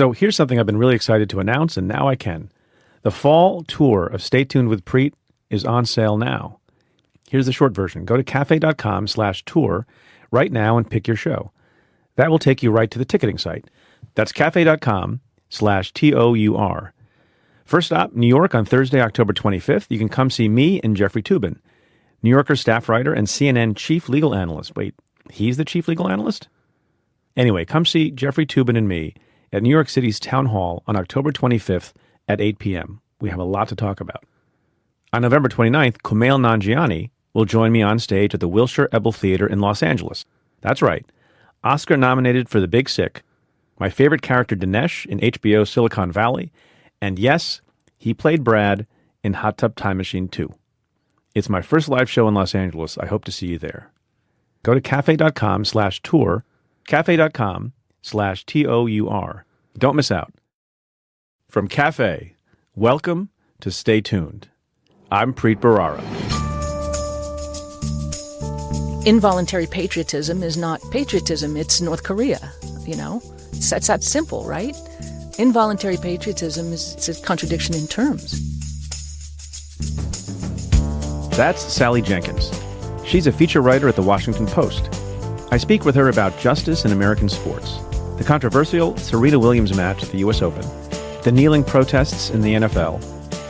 So here's something I've been really excited to announce, and now I can. The fall tour of Stay Tuned with Preet is on sale now. Here's the short version. Go to cafe.com/tour right now and pick your show. That will take you right to the ticketing site. That's cafe.com/TOUR. First stop, New York on Thursday, October 25th. You can come see me and Jeffrey Toobin, New Yorker staff writer and CNN chief legal analyst. Wait, he's the chief legal analyst? Anyway, come see Jeffrey Toobin and me at New York City's Town Hall on October 25th at 8 p.m. We have a lot to talk about. On November 29th, Kumail Nanjiani will join me on stage at the Wilshire Ebel Theater in Los Angeles. That's right. Oscar nominated for The Big Sick, my favorite character Dinesh in HBO's Silicon Valley, and yes, he played Brad in Hot Tub Time Machine 2. It's my first live show in Los Angeles. I hope to see you there. Go to cafe.com/tour, cafe.com/TOUR. Don't miss out. From Cafe, welcome to Stay Tuned. I'm Preet Bharara. Involuntary patriotism is not patriotism, it's North Korea, you know? It's that simple, right? Involuntary patriotism is a contradiction in terms. That's Sally Jenkins. She's a feature writer at The Washington Post. I speak with her about justice in American sports, the controversial Serena Williams match at the U.S. Open, the kneeling protests in the NFL,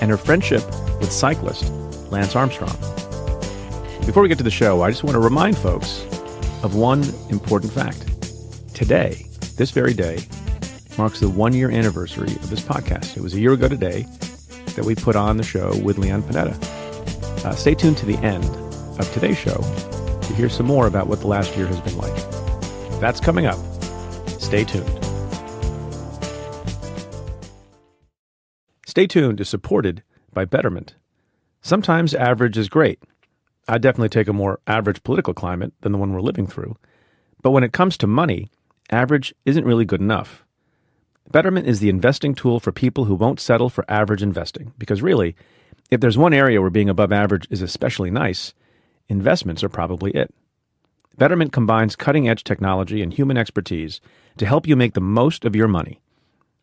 and her friendship with cyclist Lance Armstrong. Before we get to the show, I just want to remind folks of one important fact. Today, this very day, marks the one-year anniversary of this podcast. It was a year ago today that we put on the show with Leon Panetta. Stay tuned to the end of today's show to hear some more about what the last year has been like. That's coming up. Stay tuned. Stay Tuned is supported by Betterment. Sometimes average is great. I definitely take a more average political climate than the one we're living through. But when it comes to money, average isn't really good enough. Betterment is the investing tool for people who won't settle for average investing. Because really, if there's one area where being above average is especially nice, investments are probably it. Betterment combines cutting-edge technology and human expertise to help you make the most of your money.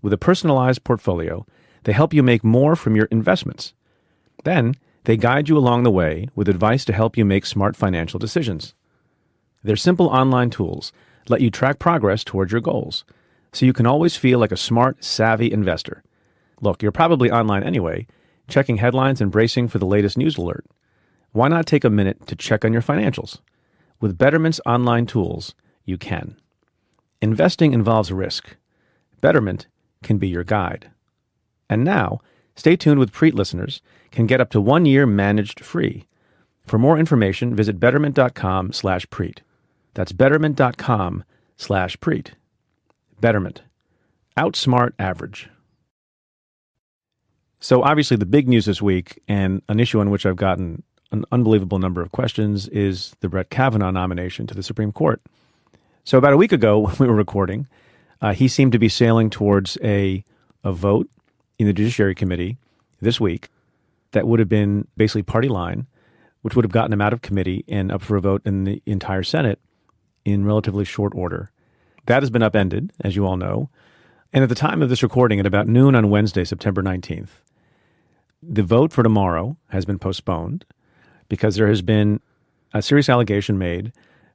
With a personalized portfolio, they help you make more from your investments. Then, they guide you along the way with advice to help you make smart financial decisions. Their simple online tools let you track progress towards your goals, so you can always feel like a smart, savvy investor. Look, you're probably online anyway, checking headlines and bracing for the latest news alert. Why not take a minute to check on your financials? With Betterment's online tools, you can. Investing involves risk. Betterment can be your guide. And now, Stay Tuned with Preet listeners can get up to 1 year managed free. For more information, visit betterment.com/Preet. That's betterment.com/Preet. Betterment. Outsmart average. So obviously the big news this week, and an issue on which I've gotten an unbelievable number of questions, is the Brett Kavanaugh nomination to the Supreme Court. So about a week ago when we were recording, he seemed to be sailing towards a vote in the Judiciary Committee this week that would have been basically party line, which would have gotten him out of committee and up for a vote in the entire Senate in relatively short order. That has been upended, as you all know. And at the time of this recording, at about noon on Wednesday, September 19th, the vote for tomorrow has been postponed because there has been a serious allegation made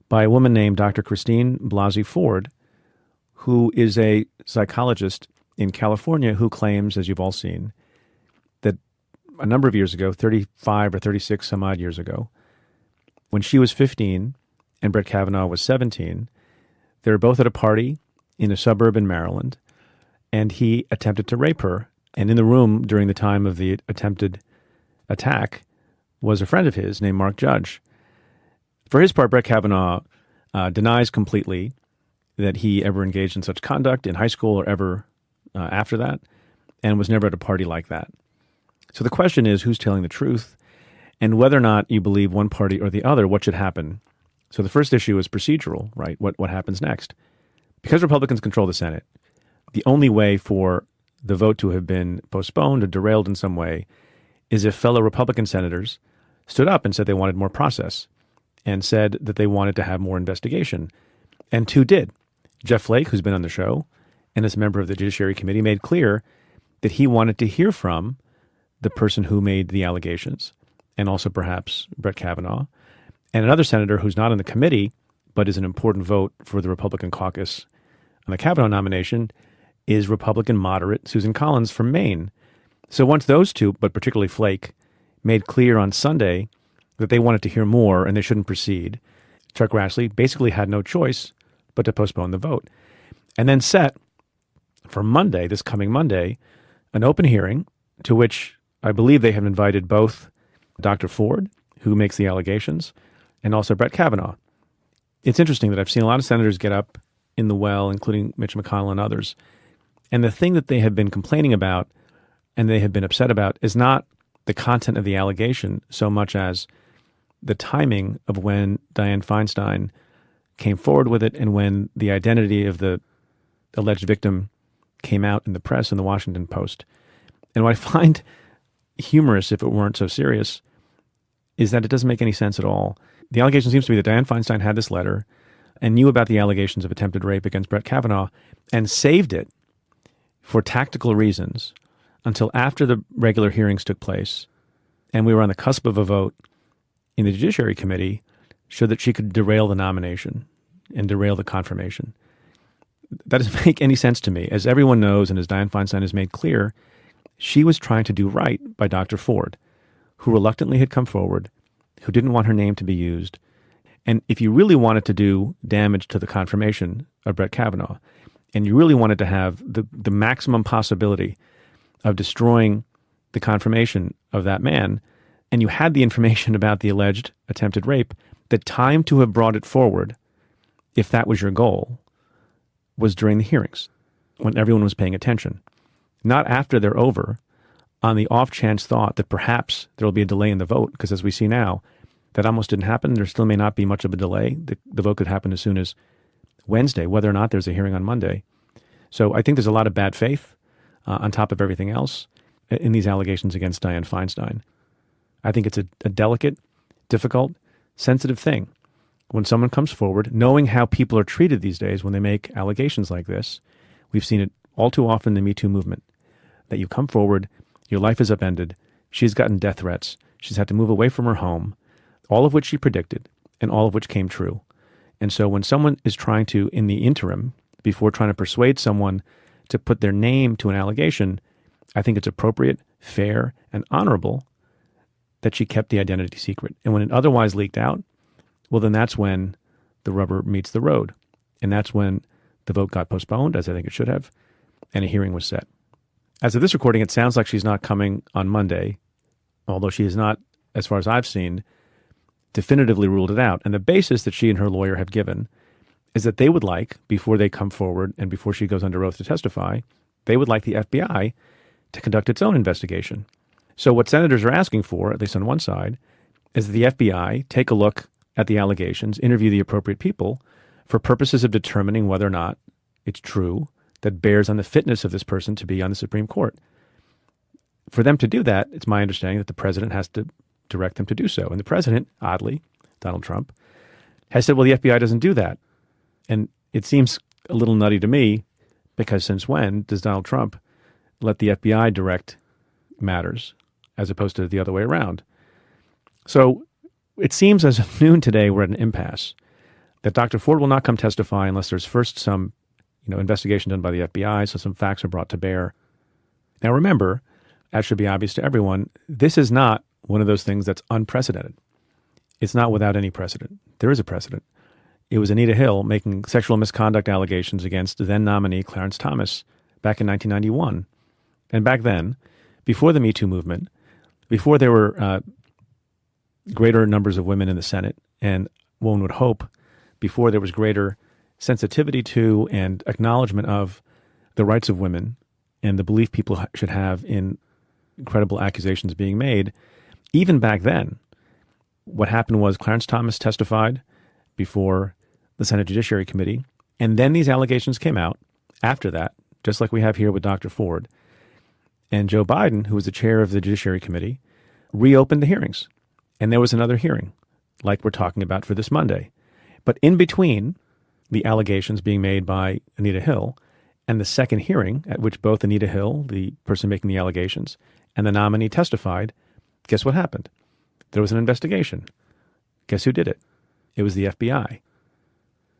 by a woman named Dr. Christine Blasey Ford, who is a psychologist in California who claims, as you've all seen, that a number of years ago, 35 or 36 some odd years ago, when she was 15 and Brett Kavanaugh was 17, they were both at a party in a suburb in Maryland, and he attempted to rape her. And in the room during the time of the attempted attack was a friend of his named Mark Judge. For his part, Brett Kavanaugh denies completely that he ever engaged in such conduct in high school or ever after that, and was never at a party like that. So the question is, who's telling the truth, and whether or not you believe one party or the other, what should happen? So the first issue is procedural, right? What happens next? Because Republicans control the Senate, the only way for the vote to have been postponed or derailed in some way is if fellow Republican senators stood up and said they wanted more process and said that they wanted to have more investigation. And two did. Jeff Flake, who's been on the show, and as a member of the Judiciary Committee, made clear that he wanted to hear from the person who made the allegations, and also perhaps Brett Kavanaugh. And another senator who's not on the committee, but is an important vote for the Republican caucus on the Kavanaugh nomination, is Republican moderate Susan Collins from Maine. So once those two, but particularly Flake, made clear on Sunday that they wanted to hear more and they shouldn't proceed, Chuck Grassley basically had no choice but to postpone the vote. And then set for Monday, this coming Monday, an open hearing to which I believe they have invited both Dr. Ford, who makes the allegations, and also Brett Kavanaugh. It's interesting that I've seen a lot of senators get up in the well, including Mitch McConnell and others. And the thing that they have been complaining about and they have been upset about is not the content of the allegation so much as the timing of when Dianne Feinstein came forward with it and when the identity of the alleged victim came out in the press in the Washington Post. And what I find humorous, if it weren't so serious, is that it doesn't make any sense at all. The allegation seems to be that Dianne Feinstein had this letter and knew about the allegations of attempted rape against Brett Kavanaugh and saved it for tactical reasons until after the regular hearings took place and we were on the cusp of a vote in the Judiciary Committee so that she could derail the nomination and derail the confirmation. That doesn't make any sense to me. As everyone knows, and as Dianne Feinstein has made clear, she was trying to do right by Dr. Ford, who reluctantly had come forward, who didn't want her name to be used. And if you really wanted to do damage to the confirmation of Brett Kavanaugh, and you really wanted to have the maximum possibility of destroying the confirmation of that man, and you had the information about the alleged attempted rape, the time to have brought it forward, if that was your goal, was during the hearings, when everyone was paying attention. Not after they're over, on the off chance thought that perhaps there will be a delay in the vote, because as we see now, that almost didn't happen. There still may not be much of a delay. The vote could happen as soon as Wednesday, whether or not there's a hearing on Monday. So I think there's a lot of bad faith on top of everything else in these allegations against Dianne Feinstein. I think it's a delicate, difficult, sensitive thing when someone comes forward, knowing how people are treated these days when they make allegations like this. We've seen it all too often in the Me Too movement, that you come forward, your life is upended, she's gotten death threats, she's had to move away from her home, all of which she predicted and all of which came true. And so when someone is trying to, in the interim, before trying to persuade someone to put their name to an allegation, I think it's appropriate, fair, and honorable that she kept the identity secret. And when it otherwise leaked out, well, then that's when the rubber meets the road. And that's when the vote got postponed, as I think it should have, and a hearing was set. As of this recording, it sounds like she's not coming on Monday, although she has not, as far as I've seen, definitively ruled it out. And the basis that she and her lawyer have given is that they would like, before they come forward and before she goes under oath to testify, they would like the FBI to conduct its own investigation. So what senators are asking for, at least on one side, is that the FBI take a look at the allegations, interview the appropriate people for purposes of determining whether or not it's true that bears on the fitness of this person to be on the Supreme Court. For them to do that, it's my understanding that the president has to direct them to do so. And the president, oddly, Donald Trump, has said, well, the FBI doesn't do that. And it seems a little nutty to me, because since when does Donald Trump let the FBI direct matters as opposed to the other way around? So it seems as of noon today we're at an impasse, that Dr. Ford will not come testify unless there's first some investigation done by the FBI, so some facts are brought to bear. Now remember, as should be obvious to everyone, this is not one of those things that's unprecedented. It's not without any precedent. There is a precedent. It was Anita Hill making sexual misconduct allegations against then nominee Clarence Thomas back in 1991. And back then, before the Me Too movement, before there were greater numbers of women in the Senate, and one would hope before there was greater sensitivity to and acknowledgement of the rights of women and the belief people should have in credible accusations being made, even back then, what happened was Clarence Thomas testified before the Senate Judiciary Committee, and then these allegations came out after that, just like we have here with Dr. Ford. And Joe Biden, who was the chair of the Judiciary Committee, reopened the hearings. And there was another hearing, like we're talking about for this Monday. But in between the allegations being made by Anita Hill And the second hearing, at which both Anita Hill, the person making the allegations, and the nominee testified, guess what happened? There was an investigation. Guess who did it? It was the FBI.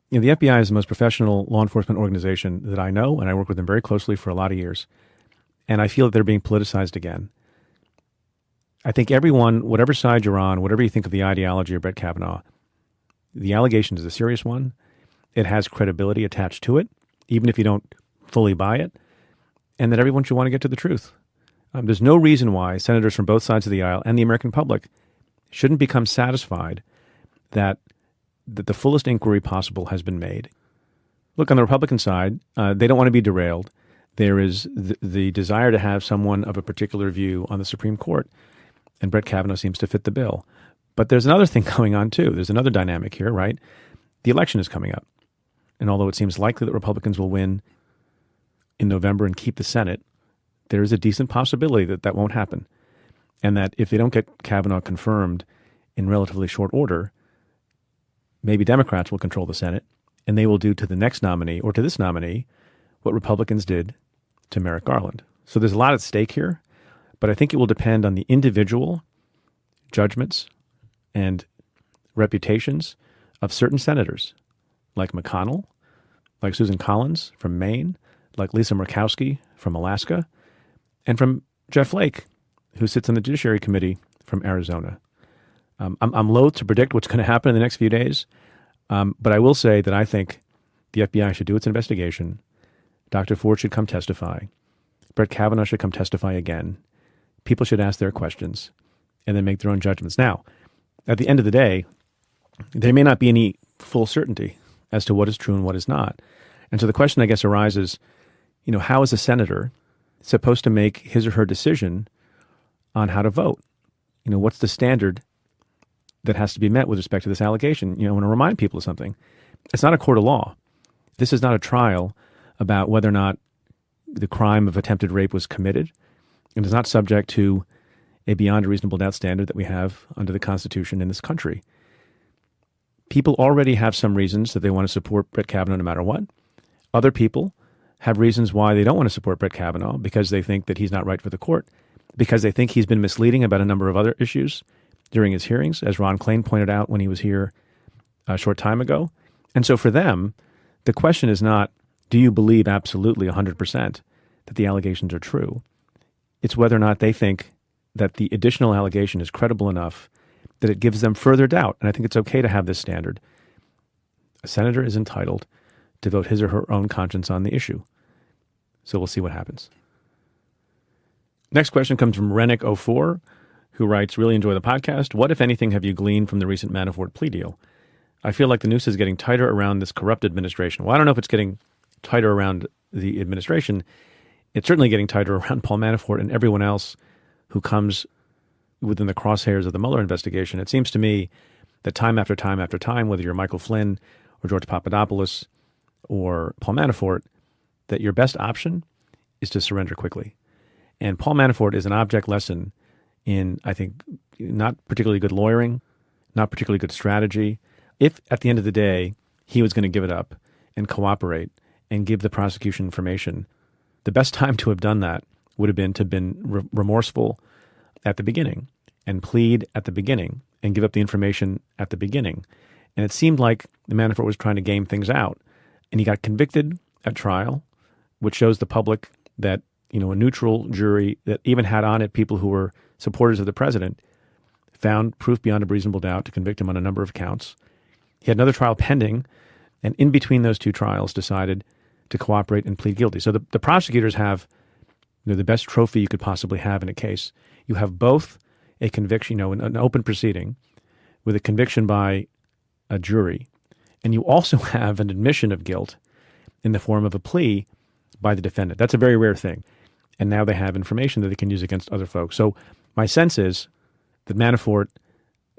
You know, the FBI is the most professional law enforcement organization that I know, and I work with them very closely for a lot of years. And I feel that they're being politicized again. I think everyone, whatever side you're on, whatever you think of the ideology of Brett Kavanaugh, the allegation is a serious one. It has credibility attached to it, even if you don't fully buy it, and that everyone should want to get to the truth. There's no reason why senators from both sides of the aisle and the American public shouldn't become satisfied that the fullest inquiry possible has been made. Look, on the Republican side, they don't want to be derailed. There is the desire to have someone of a particular view on the Supreme Court, and Brett Kavanaugh seems to fit the bill. But there's another thing going on, too. There's another dynamic here, right? The election is coming up. And although it seems likely that Republicans will win in November and keep the Senate, there is a decent possibility that that won't happen. And that if they don't get Kavanaugh confirmed in relatively short order, maybe Democrats will control the Senate, and they will do to the next nominee or to this nominee what Republicans did to Merrick Garland. So there's a lot at stake here, but I think it will depend on the individual judgments and reputations of certain senators, like McConnell, like Susan Collins from Maine, like Lisa Murkowski from Alaska, and from Jeff Flake, who sits on the Judiciary Committee from Arizona. I'm loath to predict what's going to happen in the next few days, but I will say that I think the FBI should do its investigation. Dr. Ford should come testify. Brett Kavanaugh should come testify again. People should ask their questions and then make their own judgments. Now, at the end of the day, there may not be any full certainty as to what is true and what is not. And so the question, I guess, arises, how is a senator supposed to make his or her decision on how to vote? What's the standard that has to be met with respect to this allegation? I want to remind people of something. It's not a court of law. This is not a trial about whether or not the crime of attempted rape was committed. It is not subject to a beyond a reasonable doubt standard that we have under the Constitution in this country. People already have some reasons that they want to support Brett Kavanaugh no matter what. Other people have reasons why they don't want to support Brett Kavanaugh because they think that he's not right for the court, because they think he's been misleading about a number of other issues during his hearings, as Ron Klain pointed out when he was here a short time ago. And so for them, the question is not, do you believe absolutely 100% that the allegations are true? It's whether or not they think that the additional allegation is credible enough that it gives them further doubt. And I think it's okay to have this standard. A senator is entitled to vote his or her own conscience on the issue. So we'll see what happens. Next question comes from Rennick04, who writes, really enjoy the podcast. What, if anything, have you gleaned from the recent Manafort plea deal? I feel like the noose is getting tighter around this corrupt administration. Well, I don't know if it's getting tighter around the administration. It's certainly getting tighter around Paul Manafort and everyone else who comes within the crosshairs of the Mueller investigation. It seems to me that time after time after time, whether you're Michael Flynn or George Papadopoulos or Paul Manafort, that your best option is to surrender quickly. And Paul Manafort is an object lesson in, I think, not particularly good lawyering, not particularly good strategy. If at the end of the day, he was going to give it up and cooperate and give the prosecution information, the best time to have done that would have been to have been remorseful at the beginning and plead at the beginning and give up the information at the beginning. And it seemed like the Manafort was trying to game things out. And he got convicted at trial, which shows the public that, a neutral jury that even had on it people who were supporters of the president found proof beyond a reasonable doubt to convict him on a number of counts. He had another trial pending, and in between those two trials decided to cooperate and plead guilty. So the prosecutors have the best trophy you could possibly have in a case. You have both a conviction, an open proceeding with a conviction by a jury, and you also have an admission of guilt in the form of a plea by the defendant. That's a very rare thing. And now they have information that they can use against other folks. So my sense is that Manafort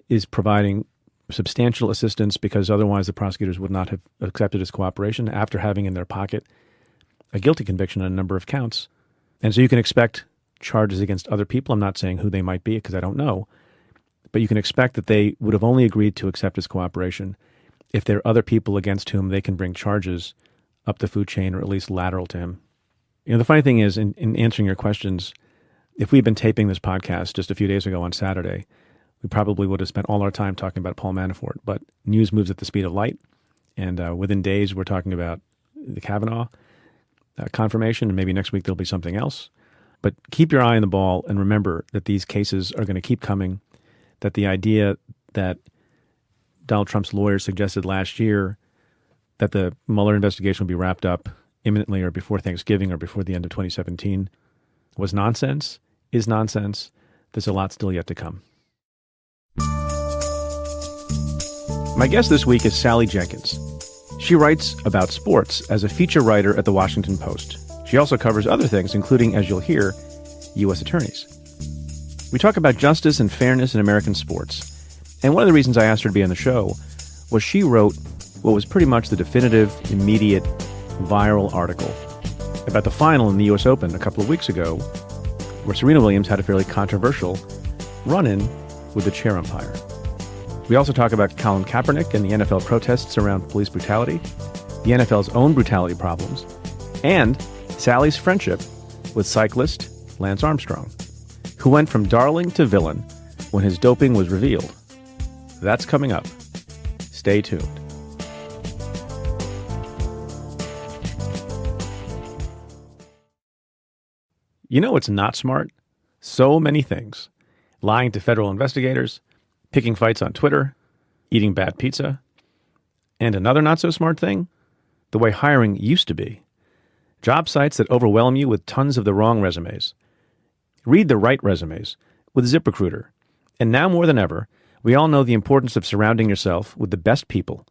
is providing substantial assistance because otherwise the prosecutors would not have accepted his cooperation after having in their pocket a guilty conviction on a number of counts. And so you can expect charges against other people. I'm not saying who they might be because I don't know. But you can expect that they would have only agreed to accept his cooperation if there are other people against whom they can bring charges up the food chain or at least lateral to him. The funny thing is, in answering your questions, if we'd been taping this podcast just a few days ago on Saturday, we probably would have spent all our time talking about Paul Manafort. But news moves at the speed of light, and within days we're talking about the Kavanaugh confirmation, and maybe next week there'll be something else. But keep your eye on the ball and remember that these cases are going to keep coming, that the idea that Donald Trump's lawyers suggested last year that the Mueller investigation will be wrapped up imminently or before Thanksgiving or before the end of 2017 was nonsense, is nonsense. There's a lot still yet to come. My guest this week is Sally Jenkins. She writes about sports as a feature writer at The Washington Post. She also covers other things, including, as you'll hear, U.S. attorneys. We talk about justice and fairness in American sports. And one of the reasons I asked her to be on the show was she wrote what was pretty much the definitive, immediate, viral article about the final in the U.S. Open a couple of weeks ago, where Serena Williams had a fairly controversial run-in with the chair umpire. We also talk about Colin Kaepernick and the NFL protests around police brutality, the NFL's own brutality problems, and Sally's friendship with cyclist Lance Armstrong, who went from darling to villain when his doping was revealed. That's coming up. Stay tuned. You know what's not smart? So many things. Lying to federal investigators, picking fights on Twitter, eating bad pizza. And another not-so-smart thing? The way hiring used to be. Job sites that overwhelm you with tons of the wrong resumes. Read the right resumes with ZipRecruiter. And now more than ever, we all know the importance of surrounding yourself with the best people.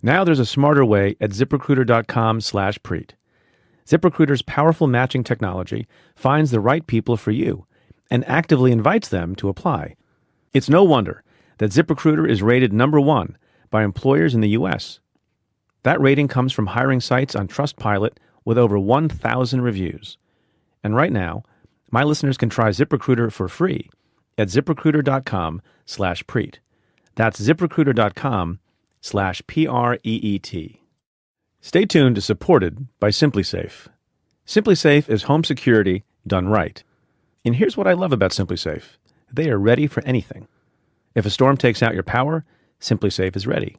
Now there's a smarter way at ZipRecruiter.com/Preet. ZipRecruiter's powerful matching technology finds the right people for you and actively invites them to apply. It's no wonder that ZipRecruiter is rated #1 by employers in the U.S. That rating comes from hiring sites on Trustpilot with over 1,000 reviews. And right now, my listeners can try ZipRecruiter for free at ZipRecruiter.com/Preet. That's ZipRecruiter.com/PREET. Stay tuned to Supported by SimpliSafe. SimpliSafe is home security done right. And here's what I love about SimpliSafe. They are ready for anything. If a storm takes out your power, SimpliSafe is ready.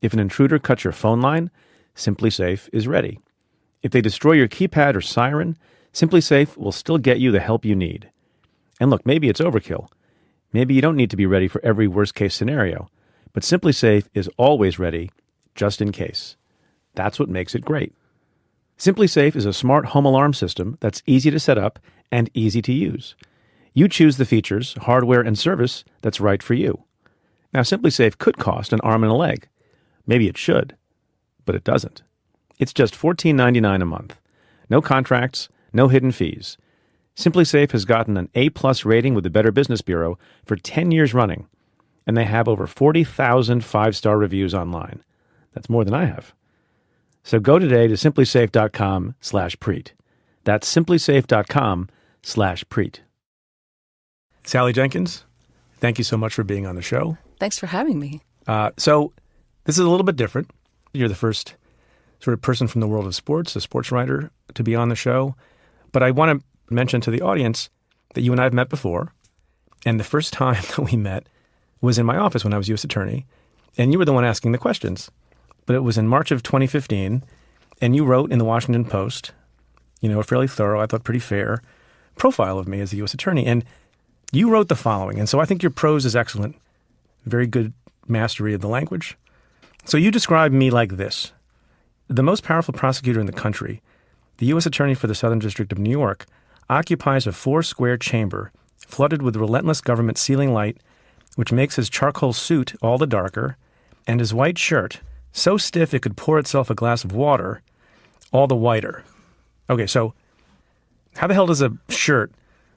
If an intruder cuts your phone line, SimpliSafe is ready. If they destroy your keypad or siren, SimpliSafe will still get you the help you need. And look, maybe it's overkill. Maybe you don't need to be ready for every worst-case scenario. But SimpliSafe is always ready, just in case. That's what makes it great. SimpliSafe is a smart home alarm system that's easy to set up and easy to use. You choose the features, hardware, and service that's right for you. Now, SimpliSafe could cost an arm and a leg. Maybe it should, but it doesn't. It's just $14.99 a month. No contracts, no hidden fees. SimpliSafe has gotten an A+ rating with the Better Business Bureau for 10 years running, and they have over 40,000 5-star reviews online. That's more than I have. So go today to SimpliSafe.com/Preet. That's SimpliSafe.com/Preet. Sally Jenkins, thank you so much for being on the show. Thanks for having me. So this is a little bit different. You're the first sort of person from the world of sports, a sports writer, to be on the show. But I want to mention to the audience that you and I have met before. And the first time that we met was in my office when I was U.S. attorney. And you were the one asking the questions. But it was in March of 2015. And you wrote in the Washington Post, a fairly thorough, I thought pretty fair, profile of me as a U.S. attorney. And you wrote the following. And so I think your prose is excellent. Very good mastery of the language. So you described me like this. The most powerful prosecutor in the country, the U.S. Attorney for the Southern District of New York, occupies a 4-square chamber flooded with relentless government ceiling light, which makes his charcoal suit all the darker, and his white shirt, so stiff it could pour itself a glass of water, all the whiter. Okay, so how the hell does a shirt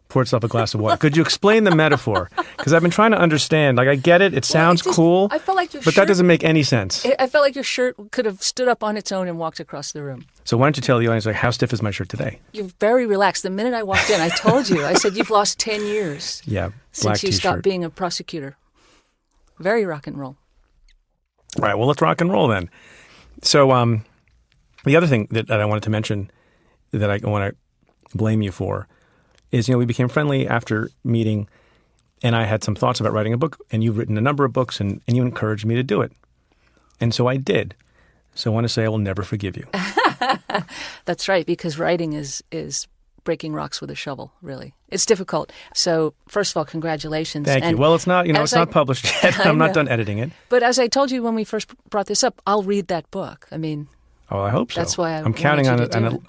pour itself a glass of water? Could you explain the metaphor? Because I've been trying to understand. I get it. It sounds cool. I felt like but that doesn't make any sense. I felt like your shirt could have stood up on its own and walked across the room. So why don't you tell the audience, how stiff is my shirt today? You're very relaxed. The minute I walked in, I told you. I said, you've lost 10 years since you stopped being a prosecutor. Very rock and roll. All right, well, let's rock and roll then. So The other thing that I wanted to mention that I want to blame you for is, we became friendly after meeting, and I had some thoughts about writing a book, and you've written a number of books, and you encouraged me to do it. And so I did. So I want to say I will never forgive you. That's right, because writing is breaking rocks with a shovel, really. It's difficult. So first of all, congratulations. Thank you. Well, it's not, it's not published yet. I'm not done editing it. But as I told you when we first brought this up, I'll read that book. I mean, oh, I hope so. That's why I'm counting on it. And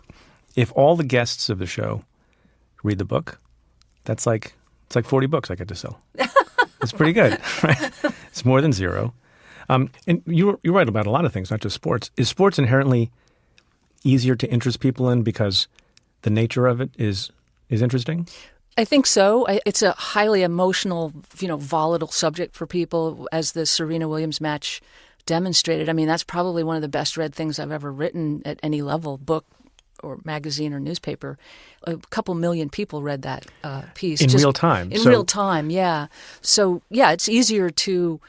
if all the guests of the show read the book, it's like 40 books I get to sell. It's pretty good, right? It's more than zero. And you're right about a lot of things, not just sports. Is sports inherently easier to interest people in because the nature of it is interesting? I think so. It's a highly emotional, volatile subject for people, as the Serena Williams match demonstrated. I mean, that's probably one of the best read things I've ever written at any level, book or magazine or newspaper. A couple million people read that piece. In real time. In real time, yeah. So, yeah, it's easier to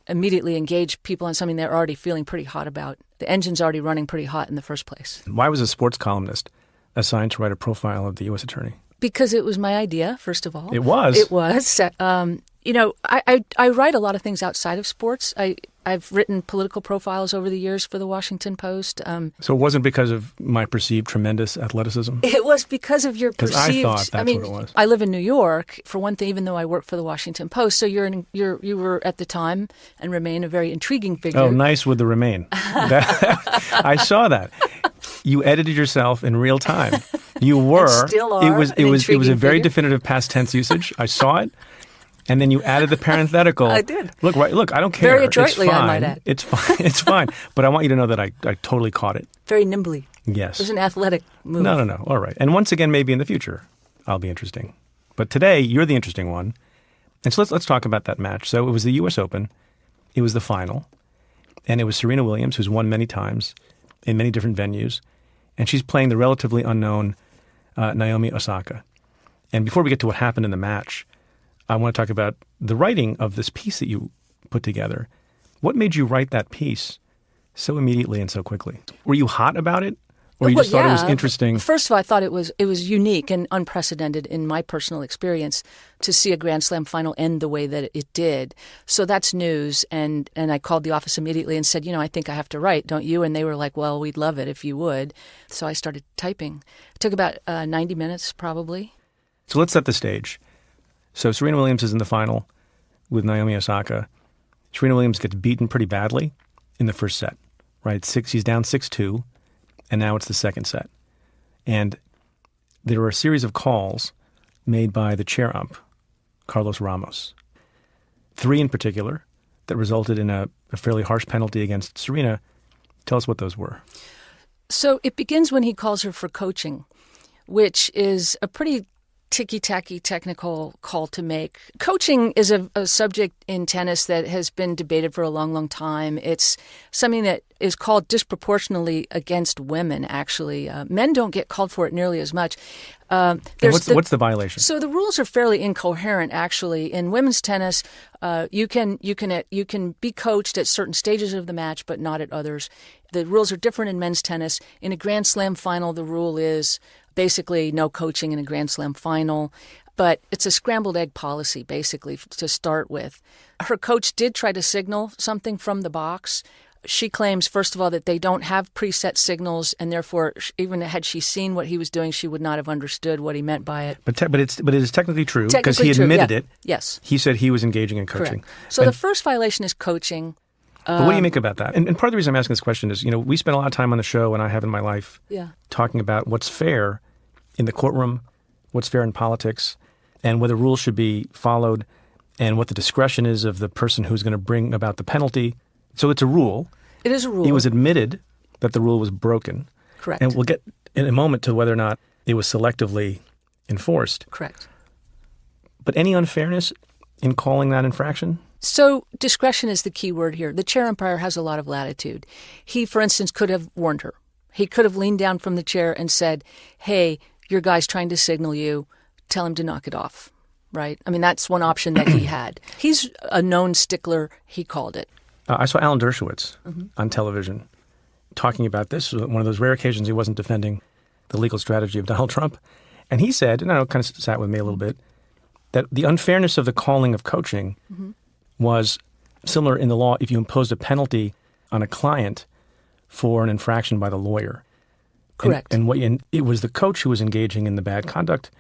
immediately engage people on something they're already feeling pretty hot about. The engine's already running pretty hot in the first place. Why was a sports columnist assigned to write a profile of the U.S. attorney? Because it was my idea, first of all. It was? It was. I write a lot of things outside of sports. I've written political profiles over the years for the Washington Post. So it wasn't because of my perceived tremendous athleticism? It was because of your perceived... Because I thought that's what it was. I live in New York, for one thing, even though I work for the Washington Post. So you were at the time and remain a very intriguing figure. Oh, nice with the remain. I saw that. You edited yourself in real time. You were. And still are. It was a very definitive past tense usage. I saw it. And then you added the parenthetical. I did. Look, I don't care. Very adroitly, it's fine. I might add. It's fine. It's fine. But I want you to know that I totally caught it. Very nimbly. Yes. It was an athletic move. No. All right. And once again, maybe in the future, I'll be interesting. But today, you're the interesting one. And so let's talk about that match. So it was the U.S. Open. It was the final. And it was Serena Williams, who's won many times in many different venues. And she's playing the relatively unknown Naomi Osaka. And before we get to what happened in the match, I want to talk about the writing of this piece that you put together. What made you write that piece so immediately and so quickly? Were you hot about it? Or you just thought it was interesting? First of all, I thought it was unique and unprecedented in my personal experience to see a Grand Slam final end the way that it did. So that's news. And I called the office immediately and said, I think I have to write, don't you? And they were like, well, we'd love it if you would. So I started typing. It took about 90 minutes probably. So let's set the stage. So Serena Williams is in the final with Naomi Osaka. Serena Williams gets beaten pretty badly in the first set, right? She's down 6-2, and now it's the second set. And there were a series of calls made by the chair ump, Carlos Ramos. 3 in particular that resulted in a fairly harsh penalty against Serena. Tell us what those were. So it begins when he calls her for coaching, which is a pretty ticky-tacky technical call to make. Coaching is a subject in tennis that has been debated for a long, long time. It's something that is called disproportionately against women, actually. Men don't get called for it nearly as much. What's the violation? So the rules are fairly incoherent, actually. In women's tennis, you can be coached at certain stages of the match, but not at others. The rules are different in men's tennis. In a Grand Slam final, the rule is basically no coaching in a Grand Slam final. But it's a scrambled egg policy, basically, to start with. Her coach did try to signal something from the box. She claims, first of all, that they don't have preset signals, and therefore, even had she seen what he was doing, she would not have understood what he meant by it. But it is technically true, because he admitted it. Yes. He said he was engaging in coaching. Correct. So the first violation is coaching. But what do you make about that? And part of the reason I'm asking this question is, we spend a lot of time on the show, and I have in my life, talking about what's fair in the courtroom, what's fair in politics, and whether rules should be followed, and what the discretion is of the person who's going to bring about the penalty. So it's a rule. It is a rule. He was admitted that the rule was broken. Correct. And we'll get in a moment to whether or not it was selectively enforced. Correct. But any unfairness in calling that infraction? So discretion is the key word here. The chair umpire has a lot of latitude. He, for instance, could have warned her. He could have leaned down from the chair and said, hey, your guy's trying to signal you. Tell him to knock it off, right? I mean, that's one option that he had. He's a known stickler. He called it. I saw Alan Dershowitz on television talking about this, one of those rare occasions he wasn't defending the legal strategy of Donald Trump. And he said, and I know it kind of sat with me a little bit, that the unfairness of the calling of coaching was similar in the law if you imposed a penalty on a client for an infraction by the lawyer. Correct. And it was the coach who was engaging in the bad conduct,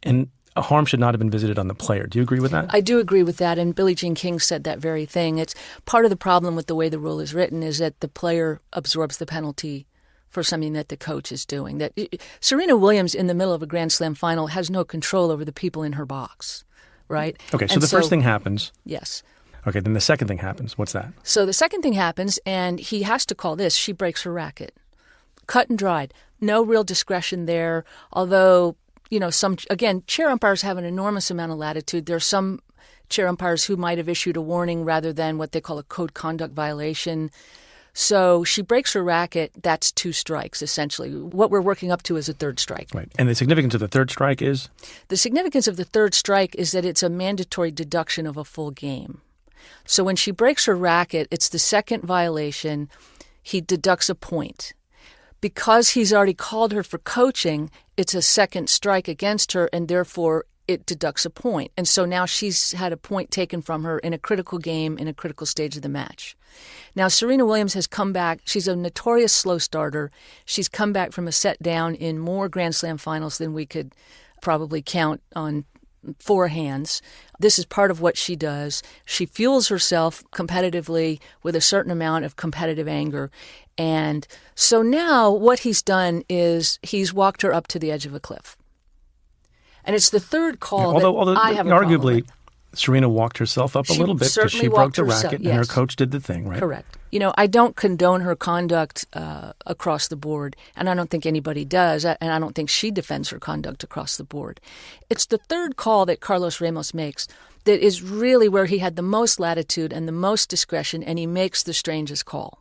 and a harm should not have been visited on the player. Do you agree with that? I do agree with that, and Billie Jean King said that very thing. It's part of the problem with the way the rule is written is that the player absorbs the penalty for something that the coach is doing. That Serena Williams in the middle of a Grand Slam final has no control over the people in her box, right? Okay, so the first thing happens. Yes. Okay, then the second thing happens. What's that? So the second thing happens, and he has to call this. She breaks her racket. Cut and dried. No real discretion there, although, chair umpires have an enormous amount of latitude. There are some chair umpires who might have issued a warning rather than what they call a code conduct violation. So she breaks her racket. That's 2 strikes, essentially. What we're working up to is a third strike. Right. And the significance of the third strike is? The significance of the third strike is that it's a mandatory deduction of a full game. So when she breaks her racket, it's the second violation. He deducts a point. Because he's already called her for coaching, it's a second strike against her, and therefore it deducts a point. And so now she's had a point taken from her in a critical game, in a critical stage of the match. Now, Serena Williams has come back. She's a notorious slow starter. She's come back from a set down in more Grand Slam finals than we could probably count on 4 hands. This is part of what she does. She fuels herself competitively with a certain amount of competitive anger. And so now what he's done is he's walked her up to the edge of a cliff. And it's the third call although I have a arguably, problem with. Serena walked herself up a little bit because she broke the racket and her coach did the thing, right? Correct. I don't condone her conduct across the board, and I don't think anybody does, and I don't think she defends her conduct across the board. It's the third call that Carlos Ramos makes that is really where he had the most latitude and the most discretion, and he makes the strangest call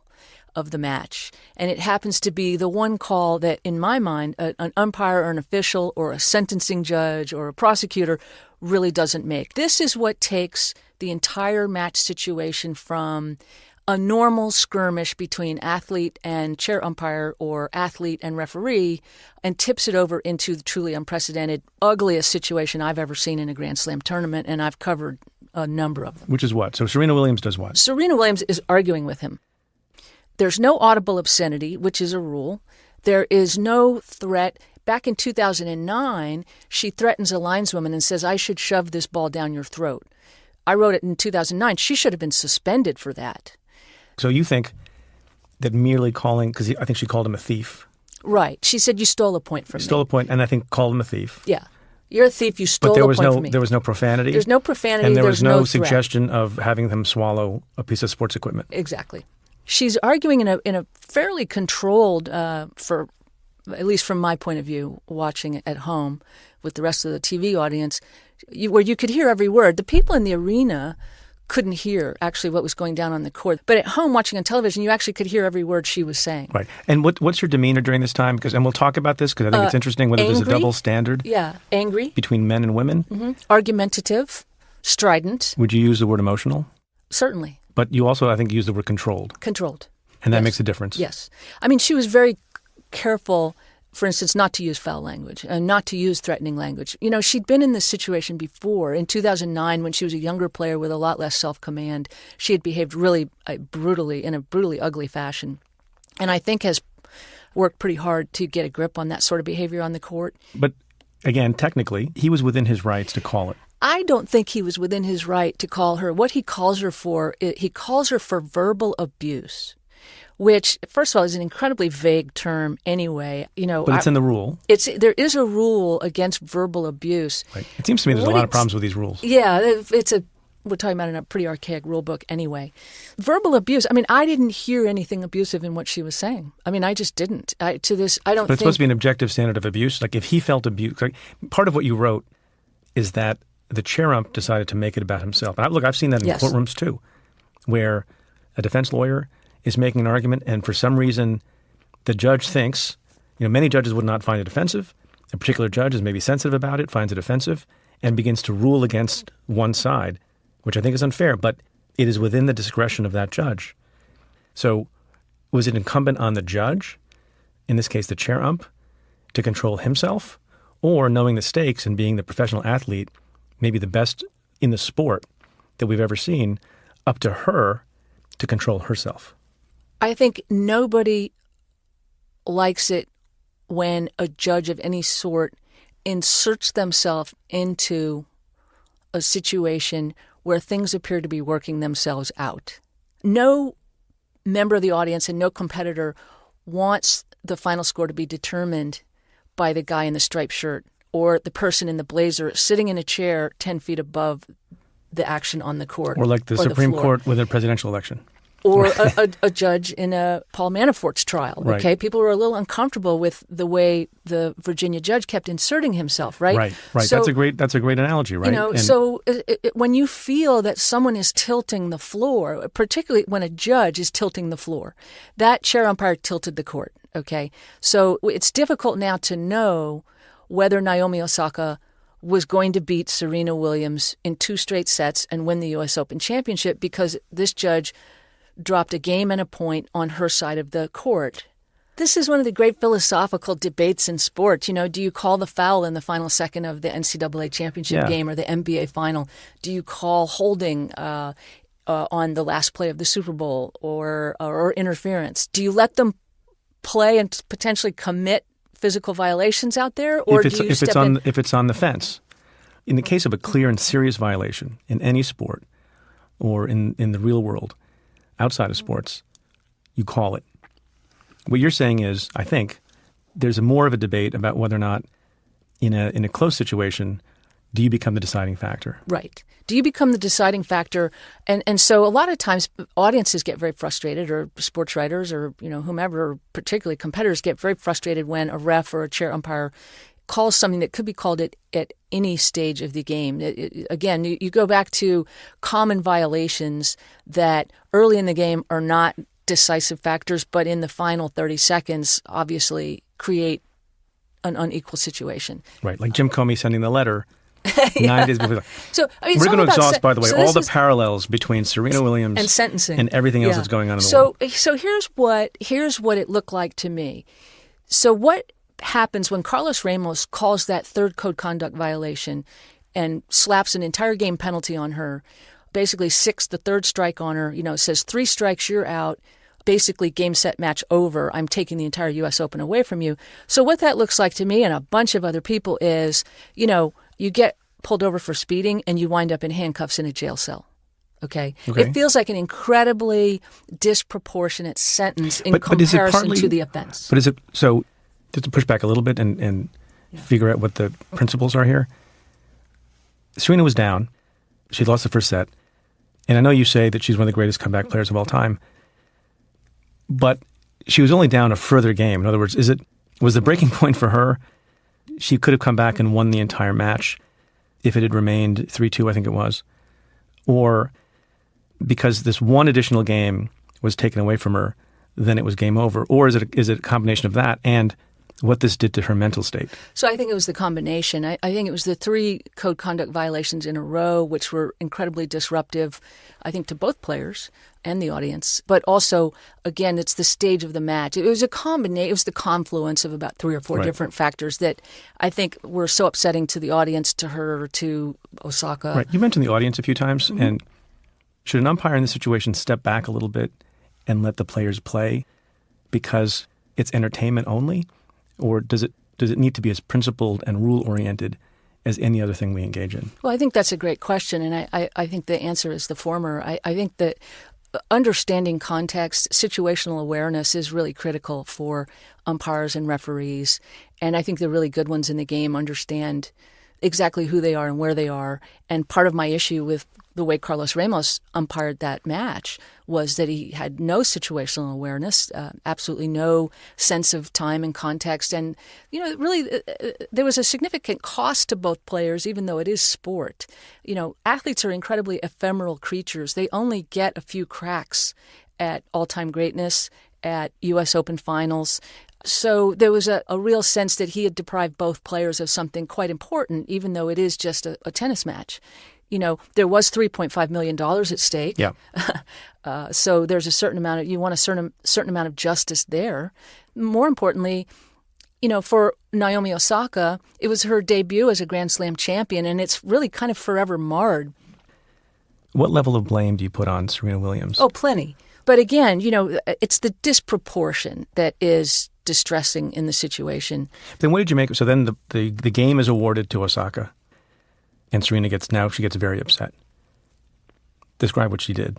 of the match. And it happens to be the one call that, in my mind, an umpire or an official or a sentencing judge or a prosecutor really doesn't make. This is what takes the entire match situation from a normal skirmish between athlete and chair umpire or athlete and referee and tips it over into the truly unprecedented, ugliest situation I've ever seen in a Grand Slam tournament, and I've covered a number of them. Which is what? So Serena Williams does what? Serena Williams is arguing with him. There's no audible obscenity, which is a rule. There is no threat. Back in 2009, she threatens a lineswoman and says, "I should shove this ball down your throat." I wrote it in 2009. She should have been suspended for that. So you think that merely calling, because I think she called him a thief. Right. She said, "You stole a point from me." Stole a point, and I think called him a thief. Yeah. You're a thief. You stole a point from me. There was no profanity. There's no profanity. And there was no threat. suggestion of having them swallow a piece of sports equipment. Exactly. She's arguing in a fairly controlled, for at least from my point of view, watching it at home with the rest of the TV audience, where you could hear every word. The people in the arena couldn't hear actually what was going down on the court. But at home, watching on television, you actually could hear every word she was saying. Right. And what's your demeanor during this time? And we'll talk about this because I think it's interesting whether there's a double standard. Yeah, angry. Between men and women. Mm-hmm. Argumentative, strident. Would you use the word emotional? Certainly. But you also, I think, use the word controlled. Controlled. And that makes a difference. Yes. I mean, she was very careful, for instance, not to use foul language and not to use threatening language. She'd been in this situation before. In 2009, when she was a younger player with a lot less self-command, she had behaved really brutally, in a brutally ugly fashion. And I think has worked pretty hard to get a grip on that sort of behavior on the court. But again, technically, he was within his rights to call it. I don't think he was within his right to call her. What he calls her for, he calls her for verbal abuse, which, first of all, is an incredibly vague term anyway. But it's in the rule. There is a rule against verbal abuse. Right. It seems to me there's a lot of problems with these rules. Yeah, we're talking about in a pretty archaic rule book anyway. Verbal abuse, I didn't hear anything abusive in what she was saying. I just didn't. But it's supposed to be an objective standard of abuse. Like if he felt abused, part of what you wrote is that the chair ump decided to make it about himself. And I've seen that in courtrooms too, where a defense lawyer is making an argument and for some reason the judge thinks, many judges would not find it offensive. A particular judge is maybe sensitive about it, finds it offensive, and begins to rule against one side, which I think is unfair, but it is within the discretion of that judge. So was it incumbent on the judge, in this case the chair ump, to control himself? Or, knowing the stakes and being the professional athlete, maybe the best in the sport that we've ever seen, up to her to control herself? I think nobody likes it when a judge of any sort inserts themselves into a situation where things appear to be working themselves out. No member of the audience and no competitor wants the final score to be determined by the guy in the striped shirt or the person in the blazer sitting in a chair 10 feet above the action on the court. Or like the Supreme Court with a presidential election. Or a judge in a Paul Manafort's trial, okay? Right. People were a little uncomfortable with the way the Virginia judge kept inserting himself, right? Right. So, that's a great analogy, right? When you feel that someone is tilting the floor, particularly when a judge is tilting the floor, that chair umpire tilted the court, okay? So it's difficult now to know whether Naomi Osaka was going to beat Serena Williams in 2 straight sets and win the U.S. Open Championship because this judge dropped a game and a point on her side of the court. This is one of the great philosophical debates in sports. Do you call the foul in the final second of the NCAA championship game or the NBA final? Do you call holding on the last play of the Super Bowl or interference? Do you let them play and potentially commit physical violations out there, or if it's on the fence? In the case of a clear and serious violation in any sport or in the real world, outside of sports, you call it. What you're saying is, I think, there's more of a debate about whether or not, in a close situation, do you become the deciding factor? Right. Do you become the deciding factor? And so a lot of times audiences get very frustrated, or sports writers, or whomever, or particularly competitors, get very frustrated when a ref or a chair umpire calls something that could be called at any stage of the game. Again, you go back to common violations that early in the game are not decisive factors, but in the final 30 seconds obviously create an unequal situation. Right, like Jim Comey sending the letter 9 days before. So we're going to exhaust, by the way, all the parallels between Serena Williams and sentencing and everything else that's going on in the world. So here's what it looked like to me. So what happens when Carlos Ramos calls that third code conduct violation and slaps an entire game penalty on her, basically six the third strike on her, says 3 strikes, you're out, basically game, set, match over, I'm taking the entire U.S. Open away from you. So what that looks like to me and a bunch of other people is, you get pulled over for speeding and you wind up in handcuffs in a jail cell. Okay. It feels like an incredibly disproportionate sentence in comparison to the offense. But is it so? Just to push back a little bit and figure out what the principles are here. Serena was down. She lost the first set. And I know you say that she's one of the greatest comeback players of all time. But she was only down a further game. In other words, was the breaking point for her? She could have come back and won the entire match if it had remained 3-2, I think it was. Or because this one additional game was taken away from her, then it was game over. Or is it a combination of that and what this did to her mental state? So I think it was the combination. I think it was the 3 code conduct violations in a row, which were incredibly disruptive, I think, to both players and the audience. But also, again, it's the stage of the match. It was it was the confluence of about 3 or 4 different factors that I think were so upsetting to the audience, to her, to Osaka. Right. You mentioned the audience a few times. Mm-hmm. And should an umpire in this situation step back a little bit and let the players play because it's entertainment only? Or does it need to be as principled and rule-oriented as any other thing we engage in? Well, I think that's a great question, and I think the answer is the former. I think that understanding context, situational awareness is really critical for umpires and referees, and I think the really good ones in the game understand exactly who they are and where they are. And part of my issue with the way Carlos Ramos umpired that match was that he had no situational awareness, absolutely no sense of time and context. And, really, there was a significant cost to both players, even though it is sport. Athletes are incredibly ephemeral creatures. They only get a few cracks at all-time greatness, at U.S. Open finals. So there was a real sense that he had deprived both players of something quite important, even though it is just a tennis match. there was $3.5 million at stake. Yeah. So there's a certain amount of, you want a certain amount of justice there. More importantly, for Naomi Osaka, it was her debut as a Grand Slam champion, and it's really kind of forever marred. What level of blame do you put on Serena Williams? Oh, plenty. But again, it's the disproportion that is distressing in the situation. Then what did you make? So then the game is awarded to Osaka, and Serena gets very upset. Describe what she did.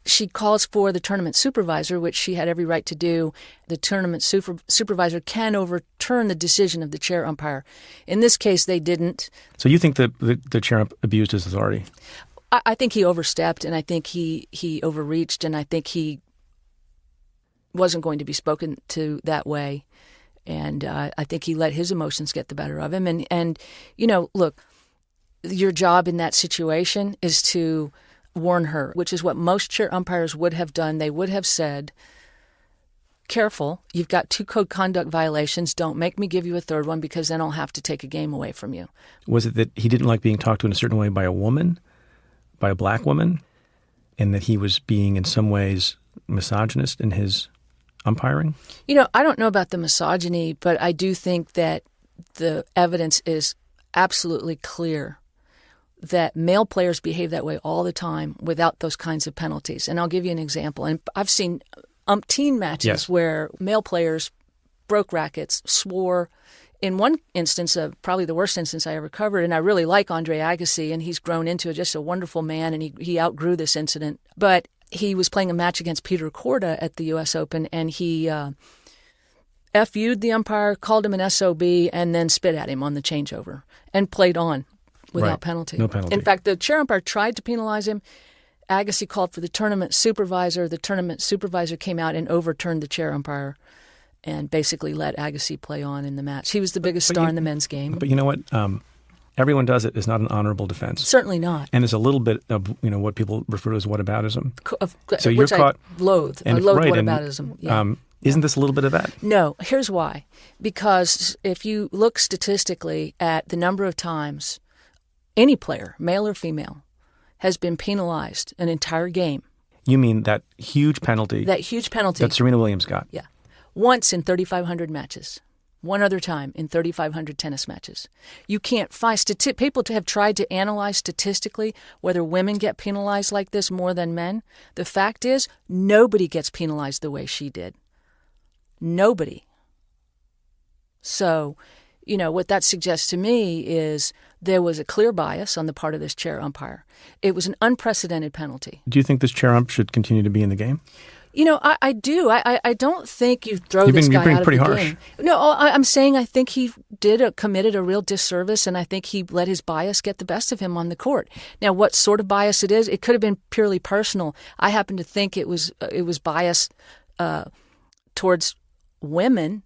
She calls for the tournament supervisor, which she had every right to do. The tournament supervisor can overturn the decision of the chair umpire. In this case, they didn't. So you think the chair abused his authority? I think he overstepped, and I think he overreached, and I think he wasn't going to be spoken to that way. And I think he let his emotions get the better of him. And look, your job in that situation is to warn her, which is what most chair umpires would have done. They would have said, careful, you've got 2 code conduct violations. Don't make me give you a third one, because then I'll have to take a game away from you. Was it that he didn't like being talked to in a certain way by a woman, by a black woman, and that he was being in some ways misogynist in his umpiring? I don't know about the misogyny, but I do think that the evidence is absolutely clear that male players behave that way all the time without those kinds of penalties. And I'll give you an example. And I've seen umpteen matches where male players broke rackets, swore. In one instance, probably the worst instance I ever covered, and I really like Andre Agassi, and he's grown into just a wonderful man, and he outgrew this incident. But he was playing a match against Peter Korda at the U.S. Open, and he FU'd the umpire, called him an SOB, and then spit at him on the changeover and played on without penalty. No penalty. In fact, the chair umpire tried to penalize him. Agassi called for the tournament supervisor. The tournament supervisor came out and overturned the chair umpire and basically let Agassi play on in the match. He was the biggest star in the men's game. But you know what? Everyone does it. It's not an honorable defense. Certainly not. And it's a little bit of what people refer to as whataboutism. So you're caught. I loathe. I loathe whataboutism. Yeah. Isn't this a little bit of that? No. Here's why. Because if you look statistically at the number of times any player, male or female, has been penalized an entire game. You mean that huge penalty? That huge penalty. That Serena Williams got? Yeah. Once in 3,500 matches. One other time in 3,500 tennis matches. You can't find people to have tried to analyze statistically whether women get penalized like this more than men. The fact is, nobody gets penalized the way she did. Nobody. So, what that suggests to me is there was a clear bias on the part of this chair umpire. It was an unprecedented penalty. Do you think this chair ump should continue to be in the game? I do. I don't think you throw this guy out of the game. No, I'm saying I think he committed a real disservice, and I think he let his bias get the best of him on the court. Now, what sort of bias it is, it could have been purely personal. I happen to think it was bias towards women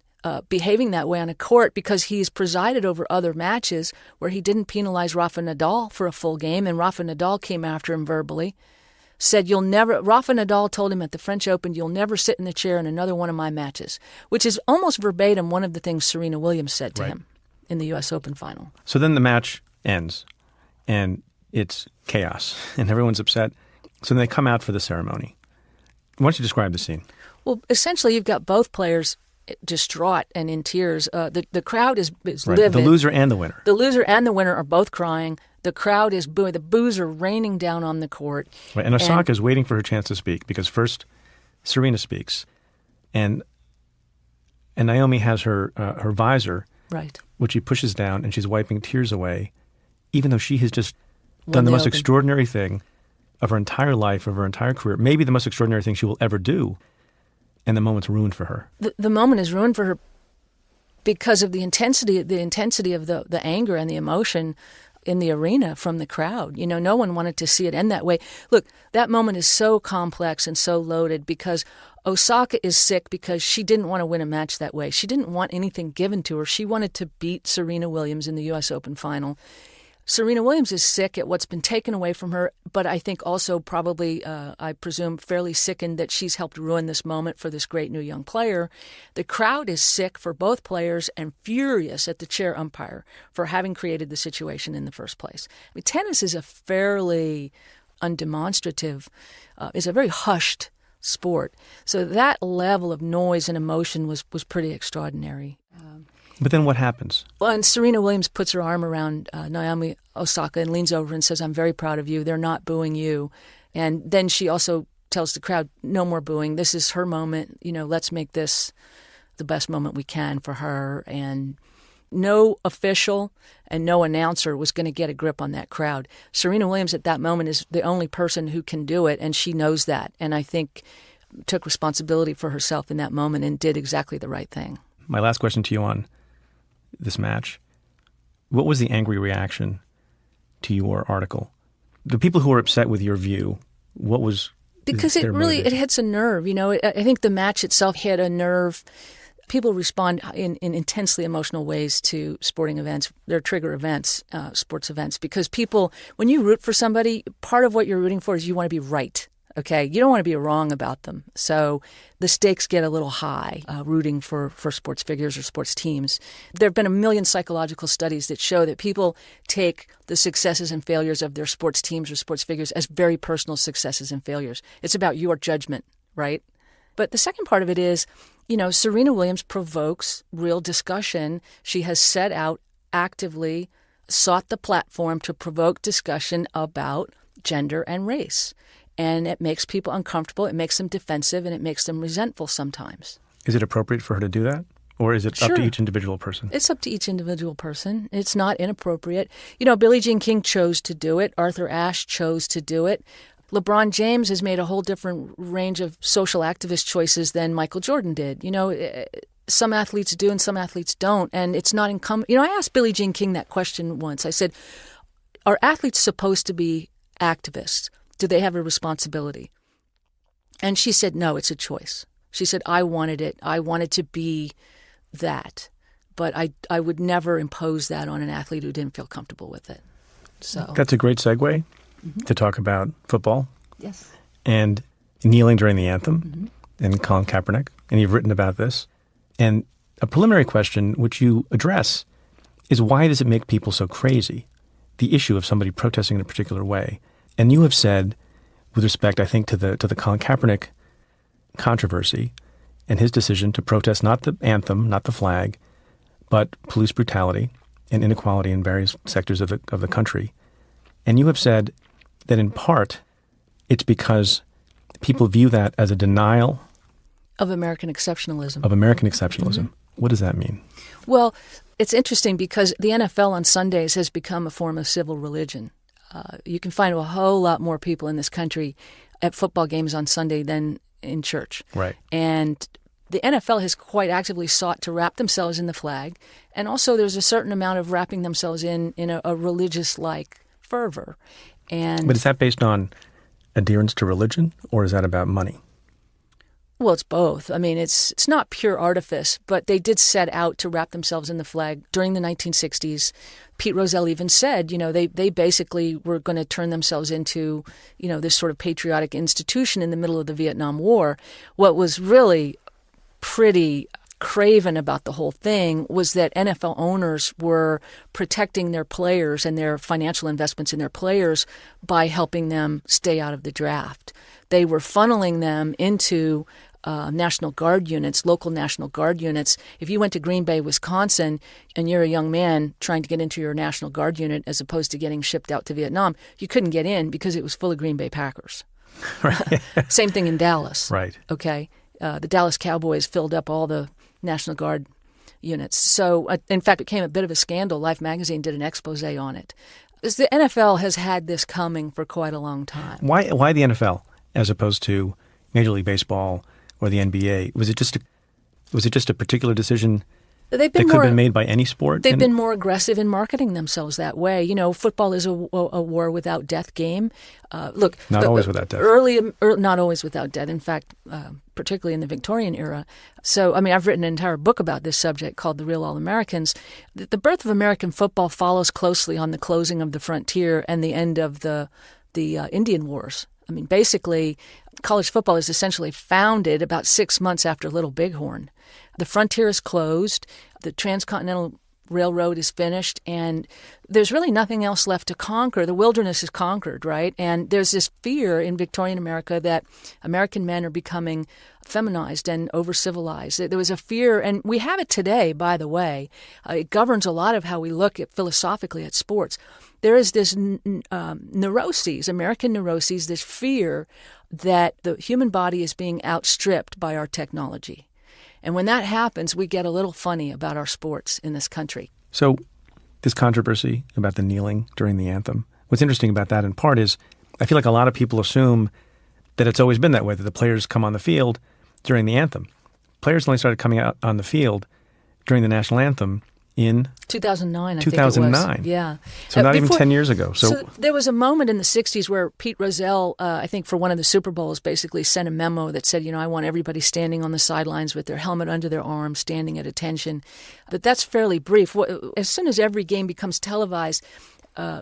behaving that way on a court because he's presided over other matches where he didn't penalize Rafa Nadal for a full game, and Rafa Nadal came after him verbally. Said, Rafa Nadal told him at the French Open, you'll never sit in the chair in another one of my matches, which is almost verbatim one of the things Serena Williams said to him in the U.S. Open final. So then the match ends, and it's chaos, and everyone's upset. So then they come out for the ceremony. Why don't you describe the scene? Well, essentially, you've got both players distraught and in tears. The crowd is livid. The loser and the winner. The loser and the winner are both crying. The crowd is booing. The boos are raining down on the court. Right. And Osaka is waiting for her chance to speak because first Serena speaks, and Naomi has her visor, which she pushes down, and she's wiping tears away, even though she has just done the most extraordinary thing of her entire life, of her entire career, maybe the most extraordinary thing she will ever do, and the moment's ruined for her. The moment is ruined for her because of the intensity of the anger and the emotion in the arena from the crowd. No one wanted to see it end that way. Look, that moment is so complex and so loaded because Osaka is sick because she didn't want to win a match that way. She didn't want anything given to her. She wanted to beat Serena Williams in the U.S. Open final. Serena Williams is sick at what's been taken away from her, but I think also probably, I presume, fairly sickened that she's helped ruin this moment for this great new young player. The crowd is sick for both players and furious at the chair umpire for having created the situation in the first place. I mean, tennis is a fairly undemonstrative, is a very hushed sport. So that level of noise and emotion was pretty extraordinary. But then what happens? Well, and Serena Williams puts her arm around Naomi Osaka and leans over and says, "I'm very proud of you. They're not booing you." And then she also tells the crowd, "No more booing. This is her moment. Let's make this the best moment we can for her." And no official and no announcer was going to get a grip on that crowd. Serena Williams at that moment is the only person who can do it, and she knows that. And I think took responsibility for herself in that moment and did exactly the right thing. My last question to you on this match. What was the angry reaction to your article? The people who were upset with your view, what was Because it hits a nerve. I think the match itself hit a nerve. People respond in intensely emotional ways to sporting events. They're trigger events, sports events, because when you root for somebody, part of what you're rooting for is you want to be right. Okay, you don't want to be wrong about them. So the stakes get a little high rooting for sports figures or sports teams. There have been a million psychological studies that show that people take the successes and failures of their sports teams or sports figures as very personal successes and failures. It's about your judgment, right? But the second part of it is, Serena Williams provokes real discussion. She has set out actively, sought the platform to provoke discussion about gender and race. And it makes people uncomfortable, it makes them defensive, and it makes them resentful sometimes. Is it appropriate for her to do that? Or is it up to each individual person? It's up to each individual person. It's not inappropriate. Billie Jean King chose to do it. Arthur Ashe chose to do it. LeBron James has made a whole different range of social activist choices than Michael Jordan did. Some athletes do and some athletes don't. And it's not incumbent. I asked Billie Jean King that question once. I said, are athletes supposed to be activists? Do they have a responsibility? And she said, no, it's a choice. She said, I wanted it. I wanted to be that. But I would never impose that on an athlete who didn't feel comfortable with it. So that's a great segue to talk about football. Yes. And kneeling during the anthem and Colin Kaepernick. And you've written about this. And a preliminary question which you address is, why does it make people so crazy? The issue of somebody protesting in a particular way. And you have said, with respect, I think, to the Colin Kaepernick controversy and his decision to protest not the anthem, not the flag, but police brutality and inequality in various sectors of the country. And you have said that in part it's because people view that as a denial of American exceptionalism. What does that mean? Well, it's interesting because the NFL on Sundays has become a form of civil religion. You can find a whole lot more people in this country at football games on Sunday than in church. Right. And the NFL has quite actively sought to wrap themselves in the flag. And also there's a certain amount of wrapping themselves in a religious-like fervor. But is that based on adherence to religion, or is that about money? Well, it's both. I mean, it's not pure artifice, but they did set out to wrap themselves in the flag during the 1960s. Pete Rozelle even said, they basically were going to turn themselves into, this sort of patriotic institution in the middle of the Vietnam War. What was really pretty craven about the whole thing was that NFL owners were protecting their players and their financial investments in their players by helping them stay out of the draft. They were funneling them into National Guard units, local National Guard units. If you went to Green Bay, Wisconsin, and you're a young man trying to get into your National Guard unit as opposed to getting shipped out to Vietnam, you couldn't get in because it was full of Green Bay Packers. Right. Same thing in Dallas. Right. Okay. The Dallas Cowboys filled up all the National Guard units. So, in fact, it became a bit of a scandal. Life magazine did an expose on it. The NFL has had this coming for quite a long time. Why the NFL as opposed to Major League Baseball or the NBA? Was it just a particular decision They've that been could more, have been made by any sport? They've been more aggressive in marketing themselves that way. You know, football is a war without death game. Look, Not always without death. Not always without death. In fact, particularly in the Victorian era. So, I mean, I've written an entire book about this subject called The Real All-Americans. The birth of American football follows closely on the closing of the frontier and the end of the Indian Wars. I mean, basically, college football is essentially founded about 6 months after Little Bighorn. The frontier is closed, the transcontinental railroad is finished, and there's really nothing else left to conquer. The wilderness is conquered, right? And there's this fear in Victorian America that American men are becoming feminized and over-civilized. There was a fear, and we have it today, by the way. It governs a lot of how we look at philosophically at sports. There is this neuroses, American neuroses, this fear that the human body is being outstripped by our technology. And when that happens, we get a little funny about our sports in this country. So this controversy about the kneeling during the anthem, what's interesting about that in part is I feel like a lot of people assume that it's always been that way, that the players come on the field during the anthem. Players only started coming out on the field during the national anthem in 2009, I 2009. think it was. Yeah. So not even 10 years ago. So there was a moment in the 60s where Pete Rozelle, I think for one of the Super Bowls, basically sent a memo that said, you know, I want everybody standing on the sidelines with their helmet under their arm, standing at attention. But that's fairly brief. As soon as every game becomes televised,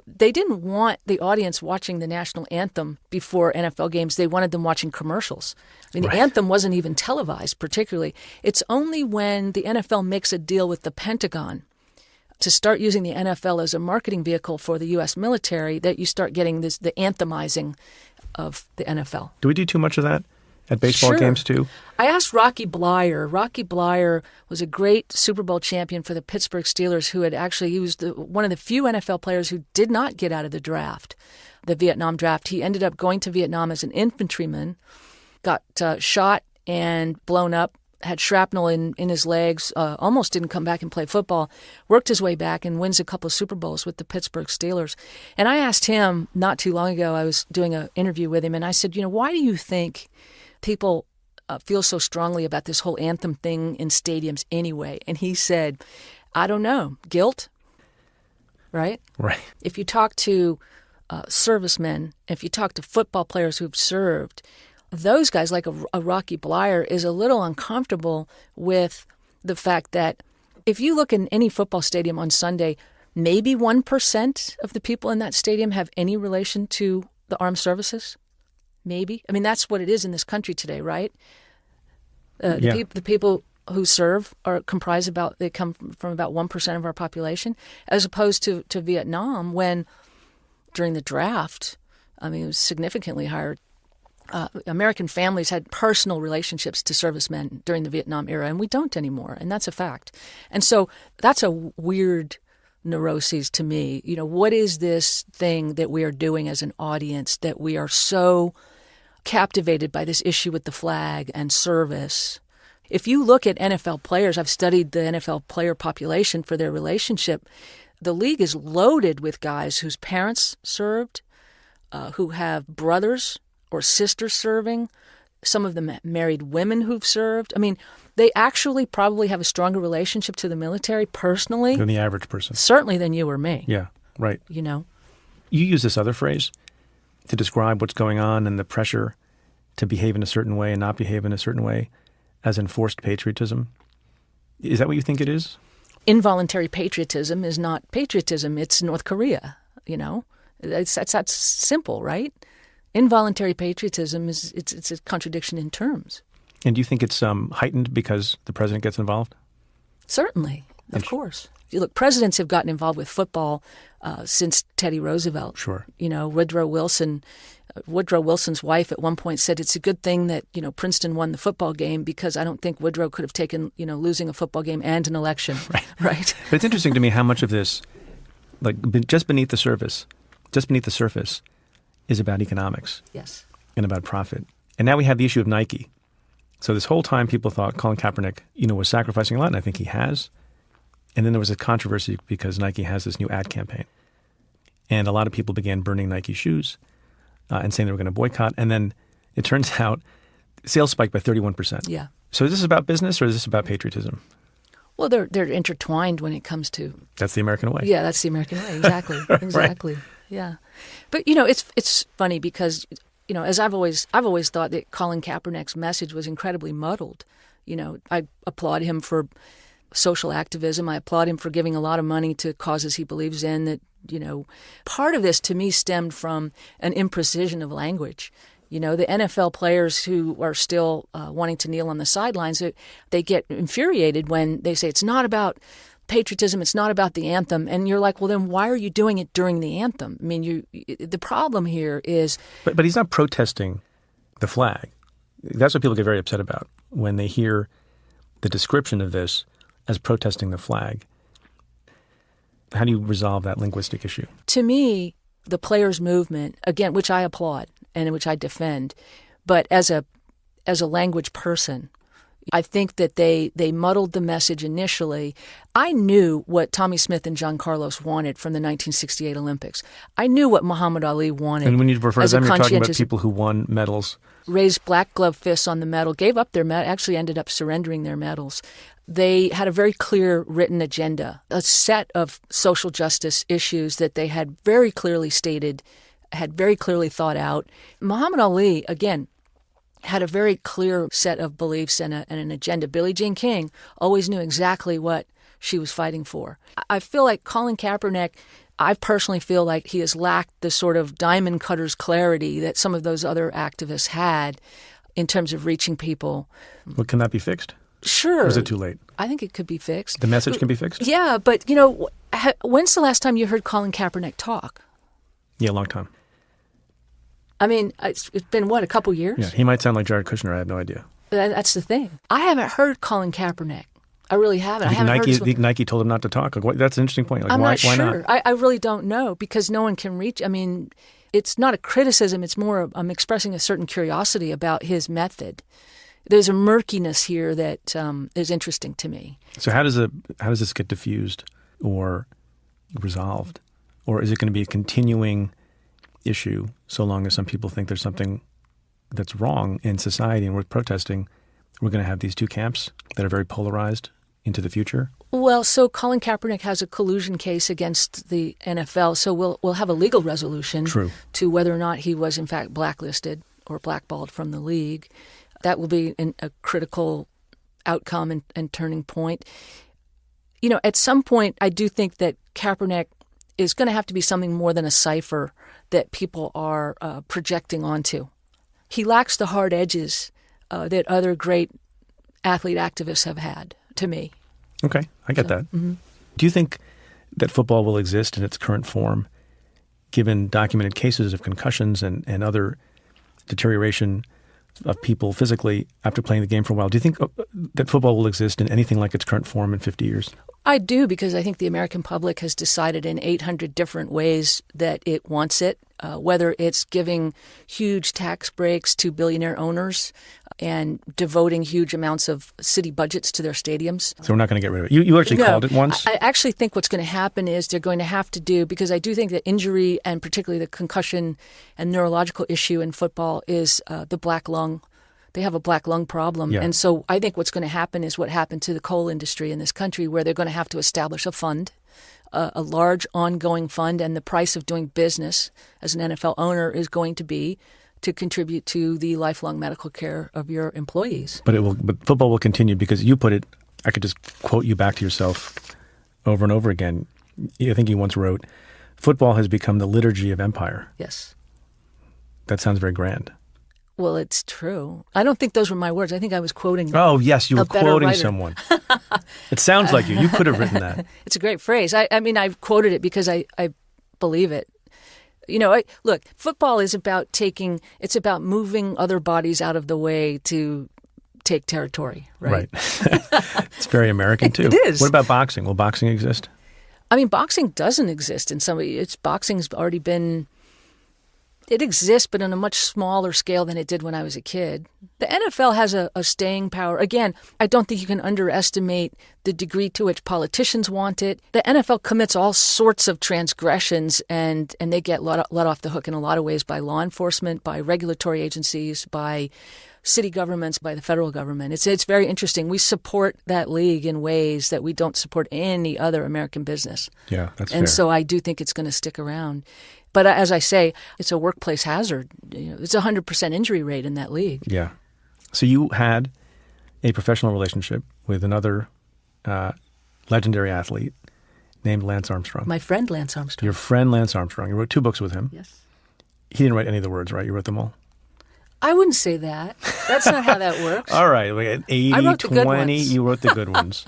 they didn't want the audience watching the national anthem before NFL games. They wanted them watching commercials. I mean, the anthem wasn't even televised particularly. It's only when the NFL makes a deal with the Pentagon to start using the NFL as a marketing vehicle for the U.S. military that you start getting the anthemizing of the NFL. Do we do too much of that at baseball games too? I asked Rocky Bleier. Rocky Bleier was a great Super Bowl champion for the Pittsburgh Steelers he was one of the few NFL players who did not get out of the draft, the Vietnam draft. He ended up going to Vietnam as an infantryman, got shot and blown up, had shrapnel in his legs, almost didn't come back and play football, worked his way back and wins a couple of Super Bowls with the Pittsburgh Steelers. And I asked him not too long ago, I was doing an interview with him, and I said, you know, why do you think people feel so strongly about this whole anthem thing in stadiums anyway? And he said, I don't know, guilt, right? Right. If you talk to servicemen, if you talk to football players who've served, those guys, like a Rocky Bleier, is a little uncomfortable with the fact that if you look in any football stadium on Sunday, maybe 1% of the people in that stadium have any relation to the armed services. Maybe. I mean, that's what it is in this country today, right? The people who serve they come from about 1% of our population, as opposed to Vietnam, when during the draft, I mean, it was significantly higher. American families had personal relationships to servicemen during the Vietnam era, and we don't anymore, and that's a fact. And so that's a weird neuroses to me. You know, what is this thing that we are doing as an audience that we are so captivated by this issue with the flag and service? If you look at NFL players, I've studied the NFL player population for their relationship. The league is loaded with guys whose parents served, who have brothers or sisters serving. Some of them married women who've served. I mean, they actually probably have a stronger relationship to the military personally than the average person. Certainly than you or me. Yeah, right. You know? You use this other phrase to describe what's going on and the pressure to behave in a certain way and not behave in a certain way as enforced patriotism. Is that what you think it is? Involuntary patriotism is not patriotism. It's North Korea, you know? That's simple, right? Involuntary patriotism it's a contradiction in terms. And do you think it's heightened because the president gets involved? Certainly, of course. You look, presidents have gotten involved with football since Teddy Roosevelt. Sure. You know, Woodrow Wilson's wife at one point said it's a good thing that, you know, Princeton won the football game because I don't think Woodrow could have taken, you know, losing a football game and an election. Right. But it's interesting to me how much of this, like just beneath the surface, is about economics. Yes. And about profit. And now we have the issue of Nike. So this whole time people thought Colin Kaepernick, you know, was sacrificing a lot, and I think he has. And then there was a controversy because Nike has this new ad campaign. And a lot of people began burning Nike shoes and saying they were going to boycott. And then it turns out sales spiked by 31%. Yeah. So is this about business or is this about patriotism? Well, they're intertwined when it comes to. That's the American way. Yeah, that's the American way. Exactly. Exactly. Right. Yeah. But it's funny because as I've always thought that Colin Kaepernick's message was incredibly muddled. I applaud him for social activism. I applaud him for giving a lot of money to causes he believes in. That part of this to me stemmed from an imprecision of language. The NFL players who are still wanting to kneel on the sidelines, they get infuriated when they say it's not about patriotism, it's not about the anthem. And you're like, well, then why are you doing it during the anthem? I mean, the problem here is... But he's not protesting the flag. That's what people get very upset about when they hear the description of this as protesting the flag. How do you resolve that linguistic issue? To me, the players' movement, again, which I applaud and which I defend, but as a language person, I think that they muddled the message initially. I knew what Tommy Smith and John Carlos wanted from the 1968 Olympics. I knew what Muhammad Ali wanted. And when you refer to them, you're talking about people who won medals. Raised black glove fists on the medal, gave up their medal, actually ended up surrendering their medals. They had a very clear written agenda, a set of social justice issues that they had very clearly stated, had very clearly thought out. Muhammad Ali, again, had a very clear set of beliefs and an agenda. Billie Jean King always knew exactly what she was fighting for. I feel like Colin Kaepernick, I personally feel like he has lacked the sort of diamond cutter's clarity that some of those other activists had in terms of reaching people. Well, can that be fixed? Sure. Or is it too late? I think it could be fixed. The message can be fixed? Yeah, but, when's the last time you heard Colin Kaepernick talk? Yeah, a long time. I mean, it's been, a couple years? Yeah, he might sound like Jared Kushner. I have no idea. That's the thing. I haven't heard Colin Kaepernick. I really haven't. Nike told him not to talk. That's an interesting point. I'm not sure. Why not? I really don't know because no one can reach. I mean, it's not a criticism. It's more I'm expressing a certain curiosity about his method. There's a murkiness here that is interesting to me. So how does this get diffused or resolved? Or is it going to be a continuing issue so long as some people think there's something that's wrong in society and worth protesting? We're going to have these two camps that are very polarized into the future? Well, so Colin Kaepernick has a collusion case against the NFL, so we'll have a legal resolution to whether or not he was in fact blacklisted or blackballed from the league. That will be a critical outcome and turning point. At some point, I do think that Kaepernick is going to have to be something more than a cipher that people are projecting onto. He lacks the hard edges that other great athlete activists have had, to me. Okay, I get that. Mm-hmm. Do you think that football will exist in its current form, given documented cases of concussions and other deterioration of people physically after playing the game for a while? Do you think that football will exist in anything like its current form in 50 years? I do, because I think the American public has decided in 800 different ways that it wants it, whether it's giving huge tax breaks to billionaire owners and devoting huge amounts of city budgets to their stadiums. So we're not going to get rid of it. You actually called it once? I actually think what's going to happen is they're going to have to do, because I do think that injury and particularly the concussion and neurological issue in football is the black lung. They have a black lung problem. Yeah. And so I think what's going to happen is what happened to the coal industry in this country, where they're going to have to establish a fund, a large ongoing fund, and the price of doing business as an NFL owner is going to be to contribute to the lifelong medical care of your employees. But football will continue, because you put it, I could just quote you back to yourself over and over again. I think you once wrote, football has become the liturgy of empire. Yes. That sounds very grand. Well, it's true. I don't think those were my words. I think I was quoting. Oh, yes, you were quoting someone. It sounds like you. You could have written that. It's a great phrase. I mean, I quoted it because I believe it. Look, football is about it's about moving other bodies out of the way to take territory, right? It's very American, too. It is. What about boxing? Will boxing exist? I mean, boxing doesn't exist in some way. Boxing's already been... It exists, but on a much smaller scale than it did when I was a kid. The NFL has a staying power. Again, I don't think you can underestimate the degree to which politicians want it. The NFL commits all sorts of transgressions, and they get let off the hook in a lot of ways by law enforcement, by regulatory agencies, by city governments by the federal government. It's very interesting. We support that league in ways that we don't support any other American business. Yeah, that's And fair. so I do think it's going to stick around. But as I say, it's a workplace hazard. It's a 100% injury rate in that league. Yeah. So you had a professional relationship with another legendary athlete named Lance Armstrong. My friend Lance Armstrong. Your friend Lance Armstrong. You wrote 2 books with him. Yes. He didn't write any of the words, right? You wrote them all? I wouldn't say that. That's not how that works. All right. Like at 80, I wrote the good 20, ones. you wrote the good ones.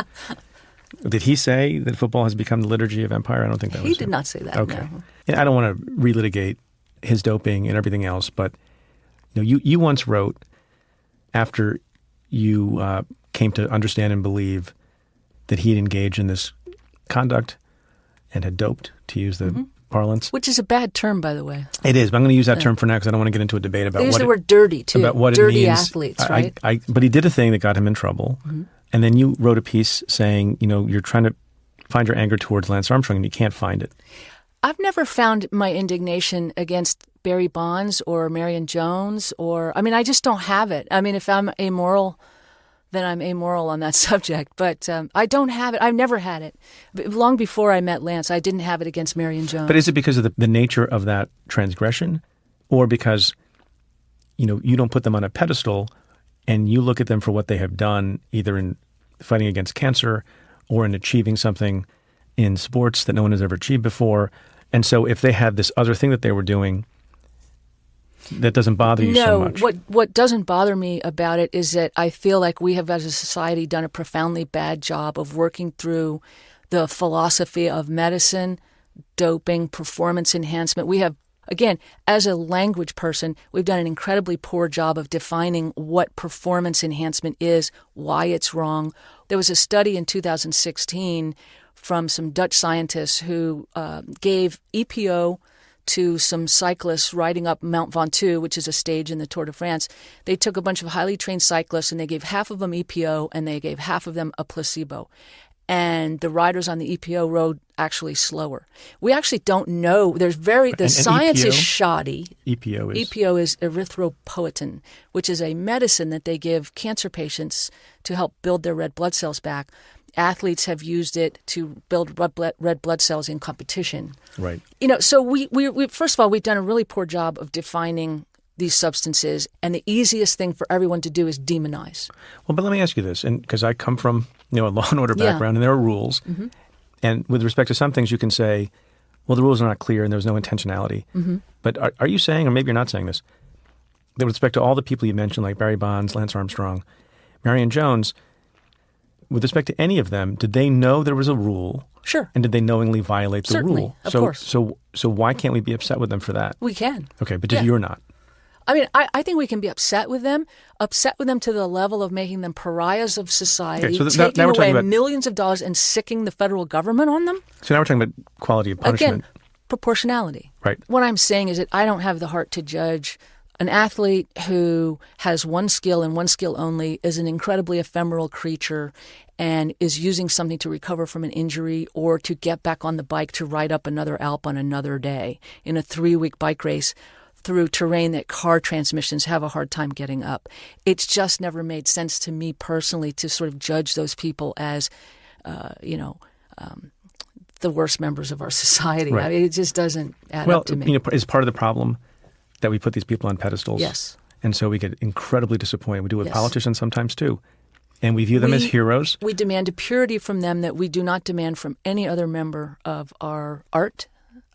Did he say that football has become the liturgy of empire? I don't think that was He did him. not say that, Okay. no. And I don't want to relitigate his doping and everything else, but you once wrote, after you came to understand and believe that he'd engaged in this conduct and had doped, to use the parlance. Which is a bad term, by the way. It is, but I'm going to use that term for now because I don't want to get into a debate about They use what the it, word dirty, too. about what Dirty it means. athletes, right? But he did a thing that got him in trouble. And then you wrote a piece saying, you're trying to find your anger towards Lance Armstrong and you can't find it. I've never found my indignation against Barry Bonds or Marion Jones I just don't have it. I mean, if I'm amoral, then I'm amoral on that subject. But I don't have it. I've never had it. Long before I met Lance, I didn't have it against Marion Jones. But is it because of the nature of that transgression, or because, you don't put them on a pedestal and you look at them for what they have done, either in fighting against cancer or in achieving something in sports that no one has ever achieved before? And so if they had this other thing that they were doing, that doesn't bother you so much. No, what doesn't bother me about it is that I feel like we have, as a society, done a profoundly bad job of working through the philosophy of medicine, doping, performance enhancement. We have, again, as a language person, we've done an incredibly poor job of defining what performance enhancement is, why it's wrong. There was a study in 2016 from some Dutch scientists who gave EPO to some cyclists riding up Mount Ventoux, which is a stage in the Tour de France. They took a bunch of highly trained cyclists and they gave half of them EPO and they gave half of them a placebo. And the riders on the EPO rode actually slower. We actually don't know. The science is shoddy. EPO is erythropoietin, which is a medicine that they give cancer patients to help build their red blood cells back. Athletes have used it to build red blood cells in competition. Right. So we first of all, we've done a really poor job of defining these substances, and the easiest thing for everyone to do is demonize. Well, but let me ask you this, and because I come from a law and order background, and there are rules, and with respect to some things, you can say, well, the rules are not clear, and there's no intentionality. But are you saying, or maybe you're not saying this, that with respect to all the people you mentioned, like Barry Bonds, Lance Armstrong, Marion Jones, with respect to any of them, did they know there was a rule? Sure. And did they knowingly violate the Certainly, rule? of course. So why can't we be upset with them for that? We can. Okay, but you're not. I mean, I think we can be upset with them to the level of making them pariahs of society, Okay, so taking now we're away talking about, millions of dollars and sicking the federal government on them. So now we're talking about quality of punishment. Again, proportionality. Right. What I'm saying is that I don't have the heart to judge an athlete who has one skill and one skill only, is an incredibly ephemeral creature and is using something to recover from an injury or to get back on the bike to ride up another Alp on another day in a 3-week bike race through terrain that car transmissions have a hard time getting up. It's just never made sense to me personally to sort of judge those people as, the worst members of our society. Right. I mean, it just doesn't add up to me. Is part of the problem that we put these people on pedestals? Yes. And so we get incredibly disappointed. We do with Yes. politicians sometimes too. And we view them as heroes. We demand a purity from them that we do not demand from any other member of our art,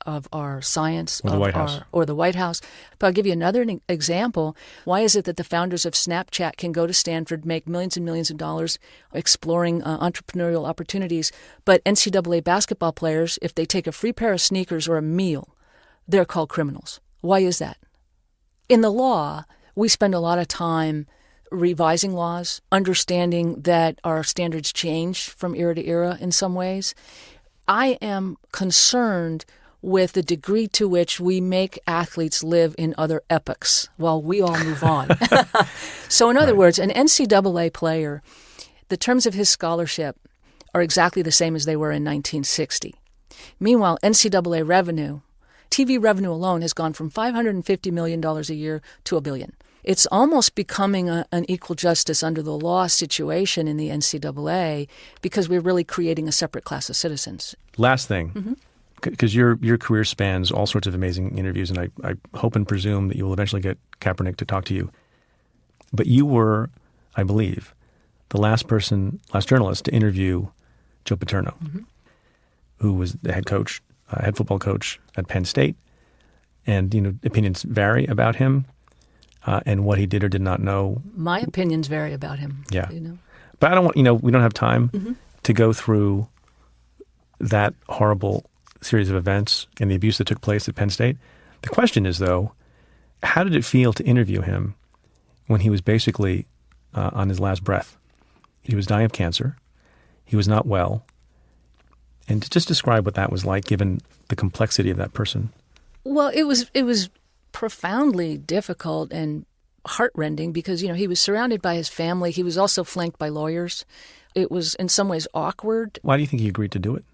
of our science, Or the White House. Or the White House. But I'll give you another example. Why is it that the founders of Snapchat can go to Stanford, make millions and millions of dollars exploring entrepreneurial opportunities, but NCAA basketball players, if they take a free pair of sneakers or a meal, they're called criminals? Why is that? In the law, we spend a lot of time revising laws, understanding that our standards change from era to era in some ways. I am concerned with the degree to which we make athletes live in other epochs while we all move on. So in other words, an NCAA player, the terms of his scholarship are exactly the same as they were in 1960. Meanwhile, NCAA revenue, TV revenue alone, has gone from $550 million a year to $1 billion. it's almost becoming an equal justice under the law situation in the NCAA because we're really creating a separate class of citizens. Last thing, because your career spans all sorts of amazing interviews, and I hope and presume that you will eventually get Kaepernick to talk to you. But you were, I believe, the last journalist to interview Joe Paterno, who was the head football coach at Penn State. And, opinions vary about him and what he did or did not know. My opinions vary about him. Yeah. But I don't want, we don't have time to go through that horrible series of events and the abuse that took place at Penn State. The question is, though, how did it feel to interview him when he was basically on his last breath? He was dying of cancer. He was not well. And to just describe what that was like, given the complexity of that person. Well, it was profoundly difficult and heartrending because, he was surrounded by his family. He was also flanked by lawyers. It was in some ways awkward. Why do you think he agreed to do it?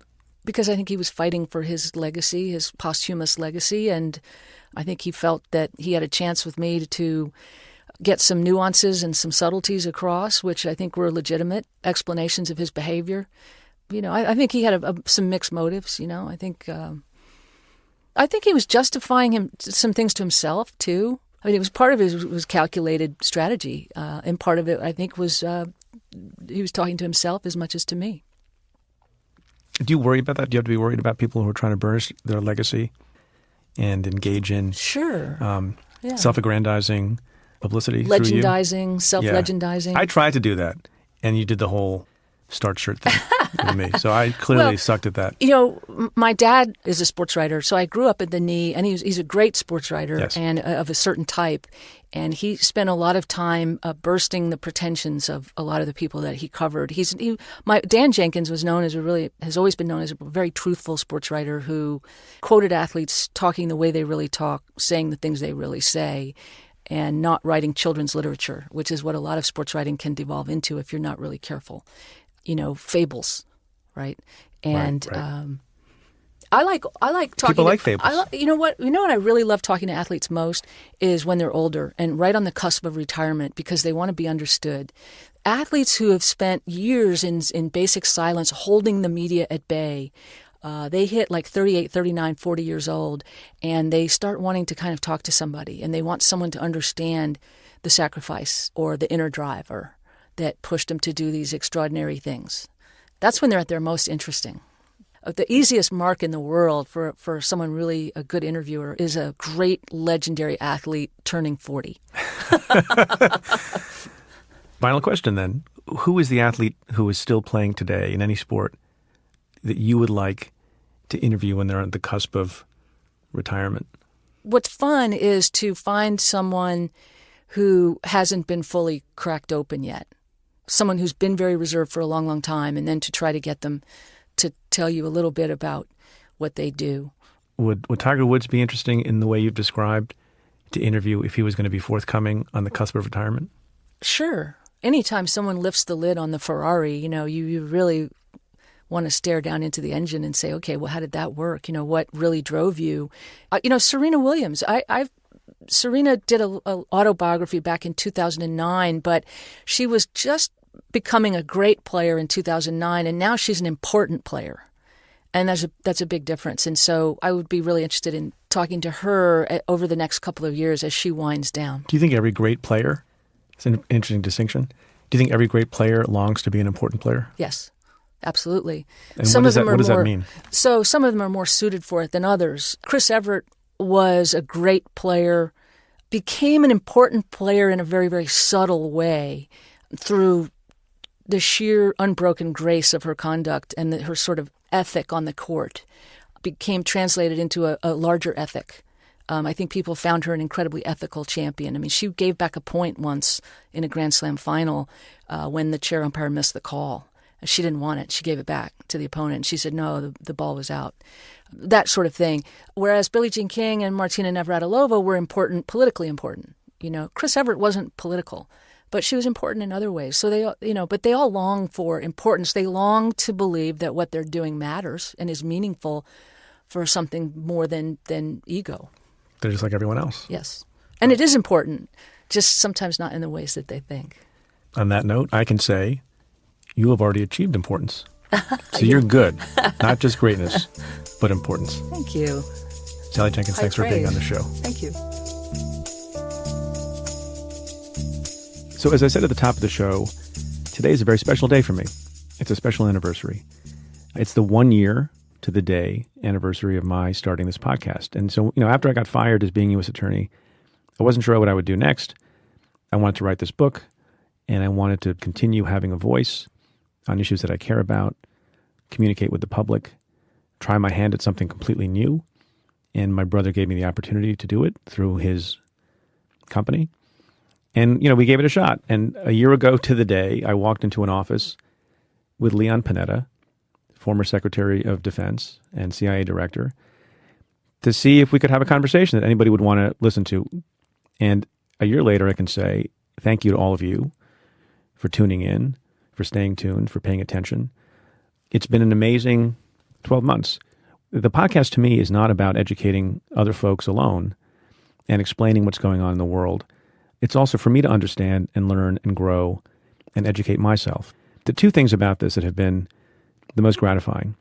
Because I think he was fighting for his legacy, his posthumous legacy. And I think he felt that he had a chance with me to get some nuances and some subtleties across, which I think were legitimate explanations of his behavior. I think he had some mixed motives. I think he was justifying some things to himself too. I mean, it was part of it was calculated strategy, and part of it I think was he was talking to himself as much as to me. Do you worry about that? Do you have to be worried about people who are trying to burnish their legacy and engage in self-aggrandizing publicity, legendizing, self-legendizing? I tried to do that, and you did the whole starch shirt thing with me. So I clearly sucked at that. My dad is a sports writer, so I grew up at the knee, and he's a great sports writer and of a certain type. And he spent a lot of time bursting the pretensions of a lot of the people that he covered. Dan Jenkins has always been known as a very truthful sports writer who quoted athletes talking the way they really talk, saying the things they really say, and not writing children's literature, which is what a lot of sports writing can devolve into if you're not really careful. Fables, right? And right. I like talking. People like fables. You know what I really love talking to athletes most is when they're older and right on the cusp of retirement because they want to be understood. Athletes who have spent years in basic silence holding the media at bay, they hit like 38, 39, 40 years old, and they start wanting to kind of talk to somebody, and they want someone to understand the sacrifice or the inner driver that pushed them to do these extraordinary things. That's when they're at their most interesting. The easiest mark in the world for someone really a good interviewer is a great legendary athlete turning 40. Final question then. Who is the athlete who is still playing today in any sport that you would like to interview when they're on the cusp of retirement? What's fun is to find someone who hasn't been fully cracked open yet. Someone who's been very reserved for a long, long time, and then to try to get them to tell you a little bit about what they do. Would Tiger Woods be interesting in the way you've described to interview if he was going to be forthcoming on the cusp of retirement? Sure. Anytime someone lifts the lid on the Ferrari, you really want to stare down into the engine and say, okay, well, how did that work? What really drove you? Serena Williams, Serena did an autobiography back in 2009, but she was just becoming a great player in 2009, and now she's an important player. And that's a big difference. And so I would be really interested in talking to her over the next couple of years as she winds down. Do you think every great player, it's an interesting distinction, do you think every great player longs to be an important player? Yes, absolutely. And what does that mean? So some of them are more suited for it than others. Chris Evert was a great player, became an important player in a very, very subtle way through the sheer unbroken grace of her conduct and her sort of ethic on the court became translated into a larger ethic. I think people found her an incredibly ethical champion. I mean, she gave back a point once in a Grand Slam final when the chair umpire missed the call. She didn't want it. She gave it back to the opponent. She said, no, the ball was out. That sort of thing. Whereas Billie Jean King and Martina Navratilova were important, politically important. Chris Evert wasn't political, but she was important in other ways. So but they all long for importance. They long to believe that what they're doing matters and is meaningful for something more than ego. They're just like everyone else. Yes. And it is important just sometimes not in the ways that they think. On that note, I can say you have already achieved importance. So you're good. Not just greatness, but importance. Thank you. Sally Jenkins, thanks for being on the show. Thank you. So as I said at the top of the show, today is a very special day for me. It's a special anniversary. It's the 1 year to the day anniversary of my starting this podcast. And so, after I got fired as being U.S. attorney, I wasn't sure what I would do next. I wanted to write this book, and I wanted to continue having a voice on issues that I care about, communicate with the public, try my hand at something completely new. And my brother gave me the opportunity to do it through his company. And, we gave it a shot. And a year ago to the day, I walked into an office with Leon Panetta, former Secretary of Defense and CIA Director, to see if we could have a conversation that anybody would want to listen to. And a year later, I can say thank you to all of you for tuning in, for staying tuned, for paying attention. It's been an amazing 12 months. The podcast to me is not about educating other folks alone and explaining what's going on in the world. It's also for me to understand and learn and grow and educate myself. The two things about this that have been the most gratifying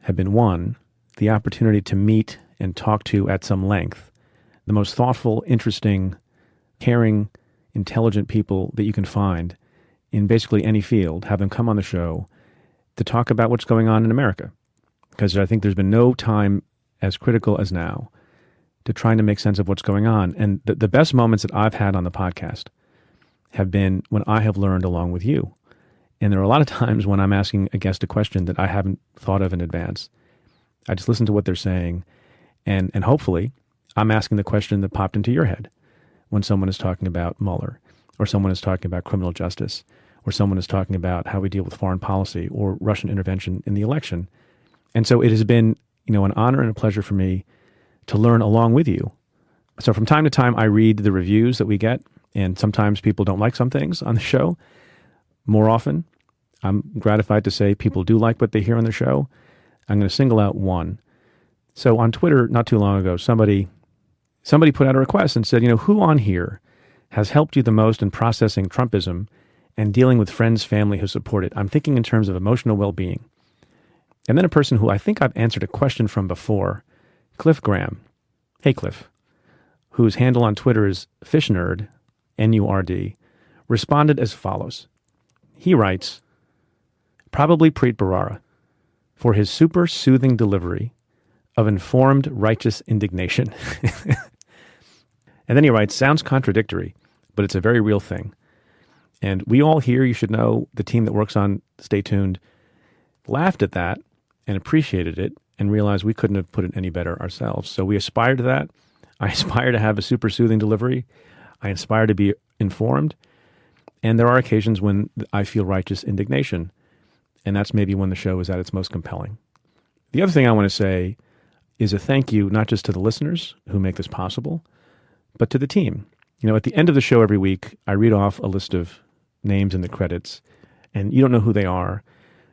have been, one, the opportunity to meet and talk to at some length the most thoughtful, interesting, caring, intelligent people that you can find in basically any field, have them come on the show to talk about what's going on in America. Because I think there's been no time as critical as now to trying to make sense of what's going on. And the best moments that I've had on the podcast have been when I have learned along with you. And there are a lot of times when I'm asking a guest a question that I haven't thought of in advance. I just listen to what they're saying, and hopefully I'm asking the question that popped into your head when someone is talking about Mueller, or someone is talking about criminal justice, or someone is talking about how we deal with foreign policy or Russian intervention in the election. And so it has been, an honor and a pleasure for me to learn along with you. So from time to time, I read the reviews that we get, and sometimes people don't like some things on the show. More often, I'm gratified to say people do like what they hear on the show. I'm going to single out one. So on Twitter, not too long ago, somebody put out a request and said, who on here has helped you the most in processing Trumpism and dealing with friends, family who support it? I'm thinking in terms of emotional well-being. And then a person who I think I've answered a question from before, Cliff Graham. Hey, Cliff, whose handle on Twitter is FishNerd, N-U-R-D, responded as follows. He writes, probably Preet Bharara, for his super soothing delivery of informed, righteous indignation. And then he writes, sounds contradictory, but it's a very real thing. And we all here, you should know, the team that works on Stay Tuned, laughed at that and appreciated it and realized we couldn't have put it any better ourselves. So we aspire to that. I aspire to have a super soothing delivery. I aspire to be informed. And there are occasions when I feel righteous indignation. And that's maybe when the show is at its most compelling. The other thing I want to say is a thank you, not just to the listeners who make this possible, but to the team. At the end of the show every week, I read off a list of names in the credits, and you don't know who they are,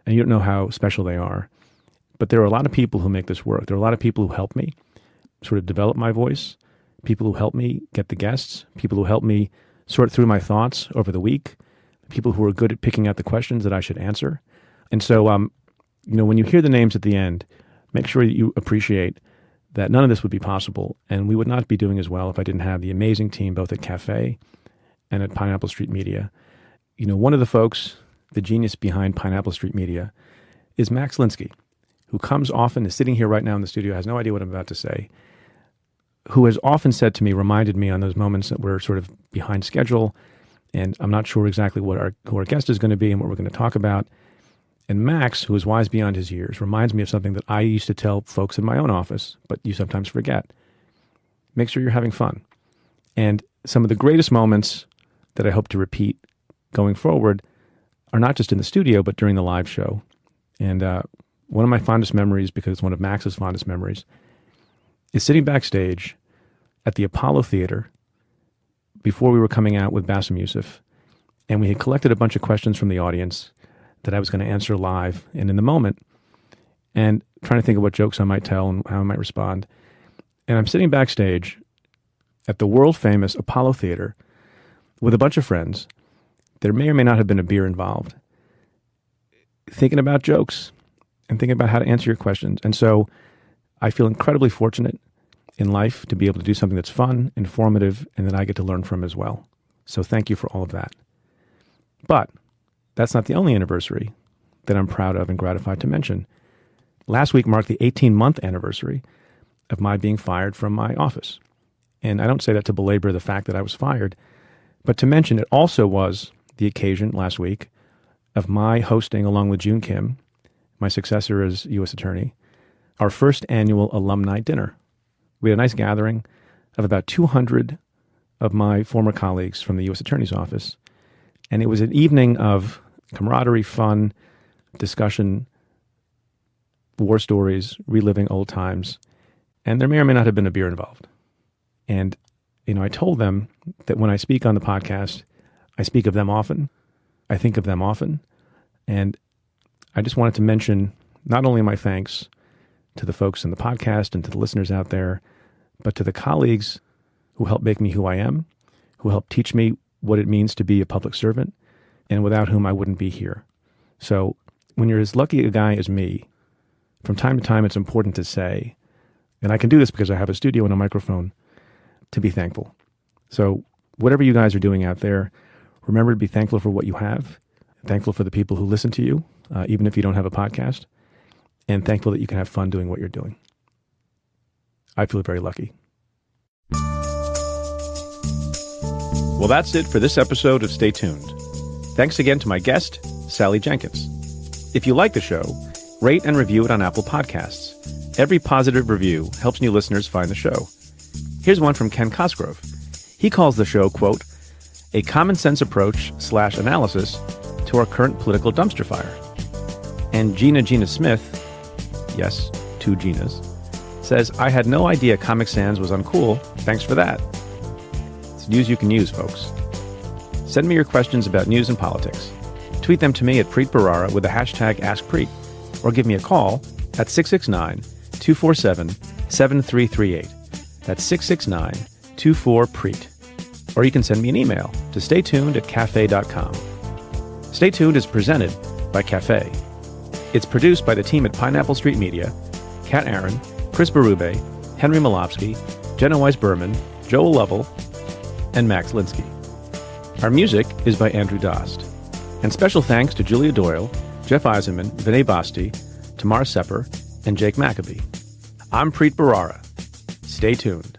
and you don't know how special they are. But there are a lot of people who make this work. There are a lot of people who help me sort of develop my voice, people who help me get the guests, people who help me sort through my thoughts over the week, people who are good at picking out the questions that I should answer. And so, when you hear the names at the end, make sure that you appreciate that none of this would be possible, and we would not be doing as well if I didn't have the amazing team both at Cafe and at Pineapple Street Media. One of the folks, the genius behind Pineapple Street Media, is Max Linsky, who comes often, is sitting here right now in the studio, has no idea what I'm about to say, who has often said to me, reminded me on those moments that we're sort of behind schedule, and I'm not sure exactly who our guest is going to be and what we're going to talk about. And Max, who is wise beyond his years, reminds me of something that I used to tell folks in my own office, but you sometimes forget. Make sure you're having fun. And some of the greatest moments that I hope to repeat going forward are not just in the studio, but during the live show. And one of my fondest memories, because it's one of Max's fondest memories, is sitting backstage at the Apollo Theater before we were coming out with Bassem Youssef. And we had collected a bunch of questions from the audience that I was going to answer live and in the moment, and trying to think of what jokes I might tell and how I might respond. And I'm sitting backstage at the world-famous Apollo Theater with a bunch of friends. There may or may not have been a beer involved, thinking about jokes and thinking about how to answer your questions. And so I feel incredibly fortunate in life to be able to do something that's fun, informative, and that I get to learn from as well. So thank you for all of that. But that's not the only anniversary that I'm proud of and gratified to mention. Last week marked the 18-month anniversary of my being fired from my office. And I don't say that to belabor the fact that I was fired, but to mention it also was the occasion last week of my hosting, along with June Kim, my successor as U.S. Attorney, our first annual alumni dinner. We had a nice gathering of about 200 of my former colleagues from the U.S. Attorney's Office. And it was an evening of camaraderie, fun, discussion, war stories, reliving old times. And there may or may not have been a beer involved. And, I told them that when I speak on the podcast, I speak of them often. I think of them often. And I just wanted to mention not only my thanks to the folks in the podcast and to the listeners out there, but to the colleagues who helped make me who I am, who helped teach me what it means to be a public servant, and without whom I wouldn't be here. So when you're as lucky a guy as me, from time to time it's important to say, and I can do this because I have a studio and a microphone, to be thankful. So whatever you guys are doing out there, remember to be thankful for what you have, thankful for the people who listen to you, even if you don't have a podcast, and thankful that you can have fun doing what you're doing. I feel very lucky. Well, that's it for this episode of Stay Tuned. Thanks again to my guest, Sally Jenkins. If you like the show, rate and review it on Apple Podcasts. Every positive review helps new listeners find the show. Here's one from Ken Cosgrove. He calls the show, quote, a common sense approach / analysis to our current political dumpster fire. And Gina Smith, yes, 2 Ginas, says, I had no idea Comic Sans was uncool. Thanks for that. It's news you can use, folks. Send me your questions about news and politics. Tweet them to me at Preet Bharara with the hashtag AskPreet, or give me a call at 669-247-7338. That's 669-24-PREET. Or you can send me an email to staytuned@cafe.com. Stay Tuned is presented by Cafe. It's produced by the team at Pineapple Street Media, Kat Aaron, Chris Berube, Henry Malofsky, Jenna Weiss-Berman, Joel Lovell, and Max Linsky. Our music is by Andrew Dost. And special thanks to Julia Doyle, Jeff Eisenman, Vinay Basti, Tamar Sepper, and Jake Maccabee. I'm Preet Bharara. Stay tuned.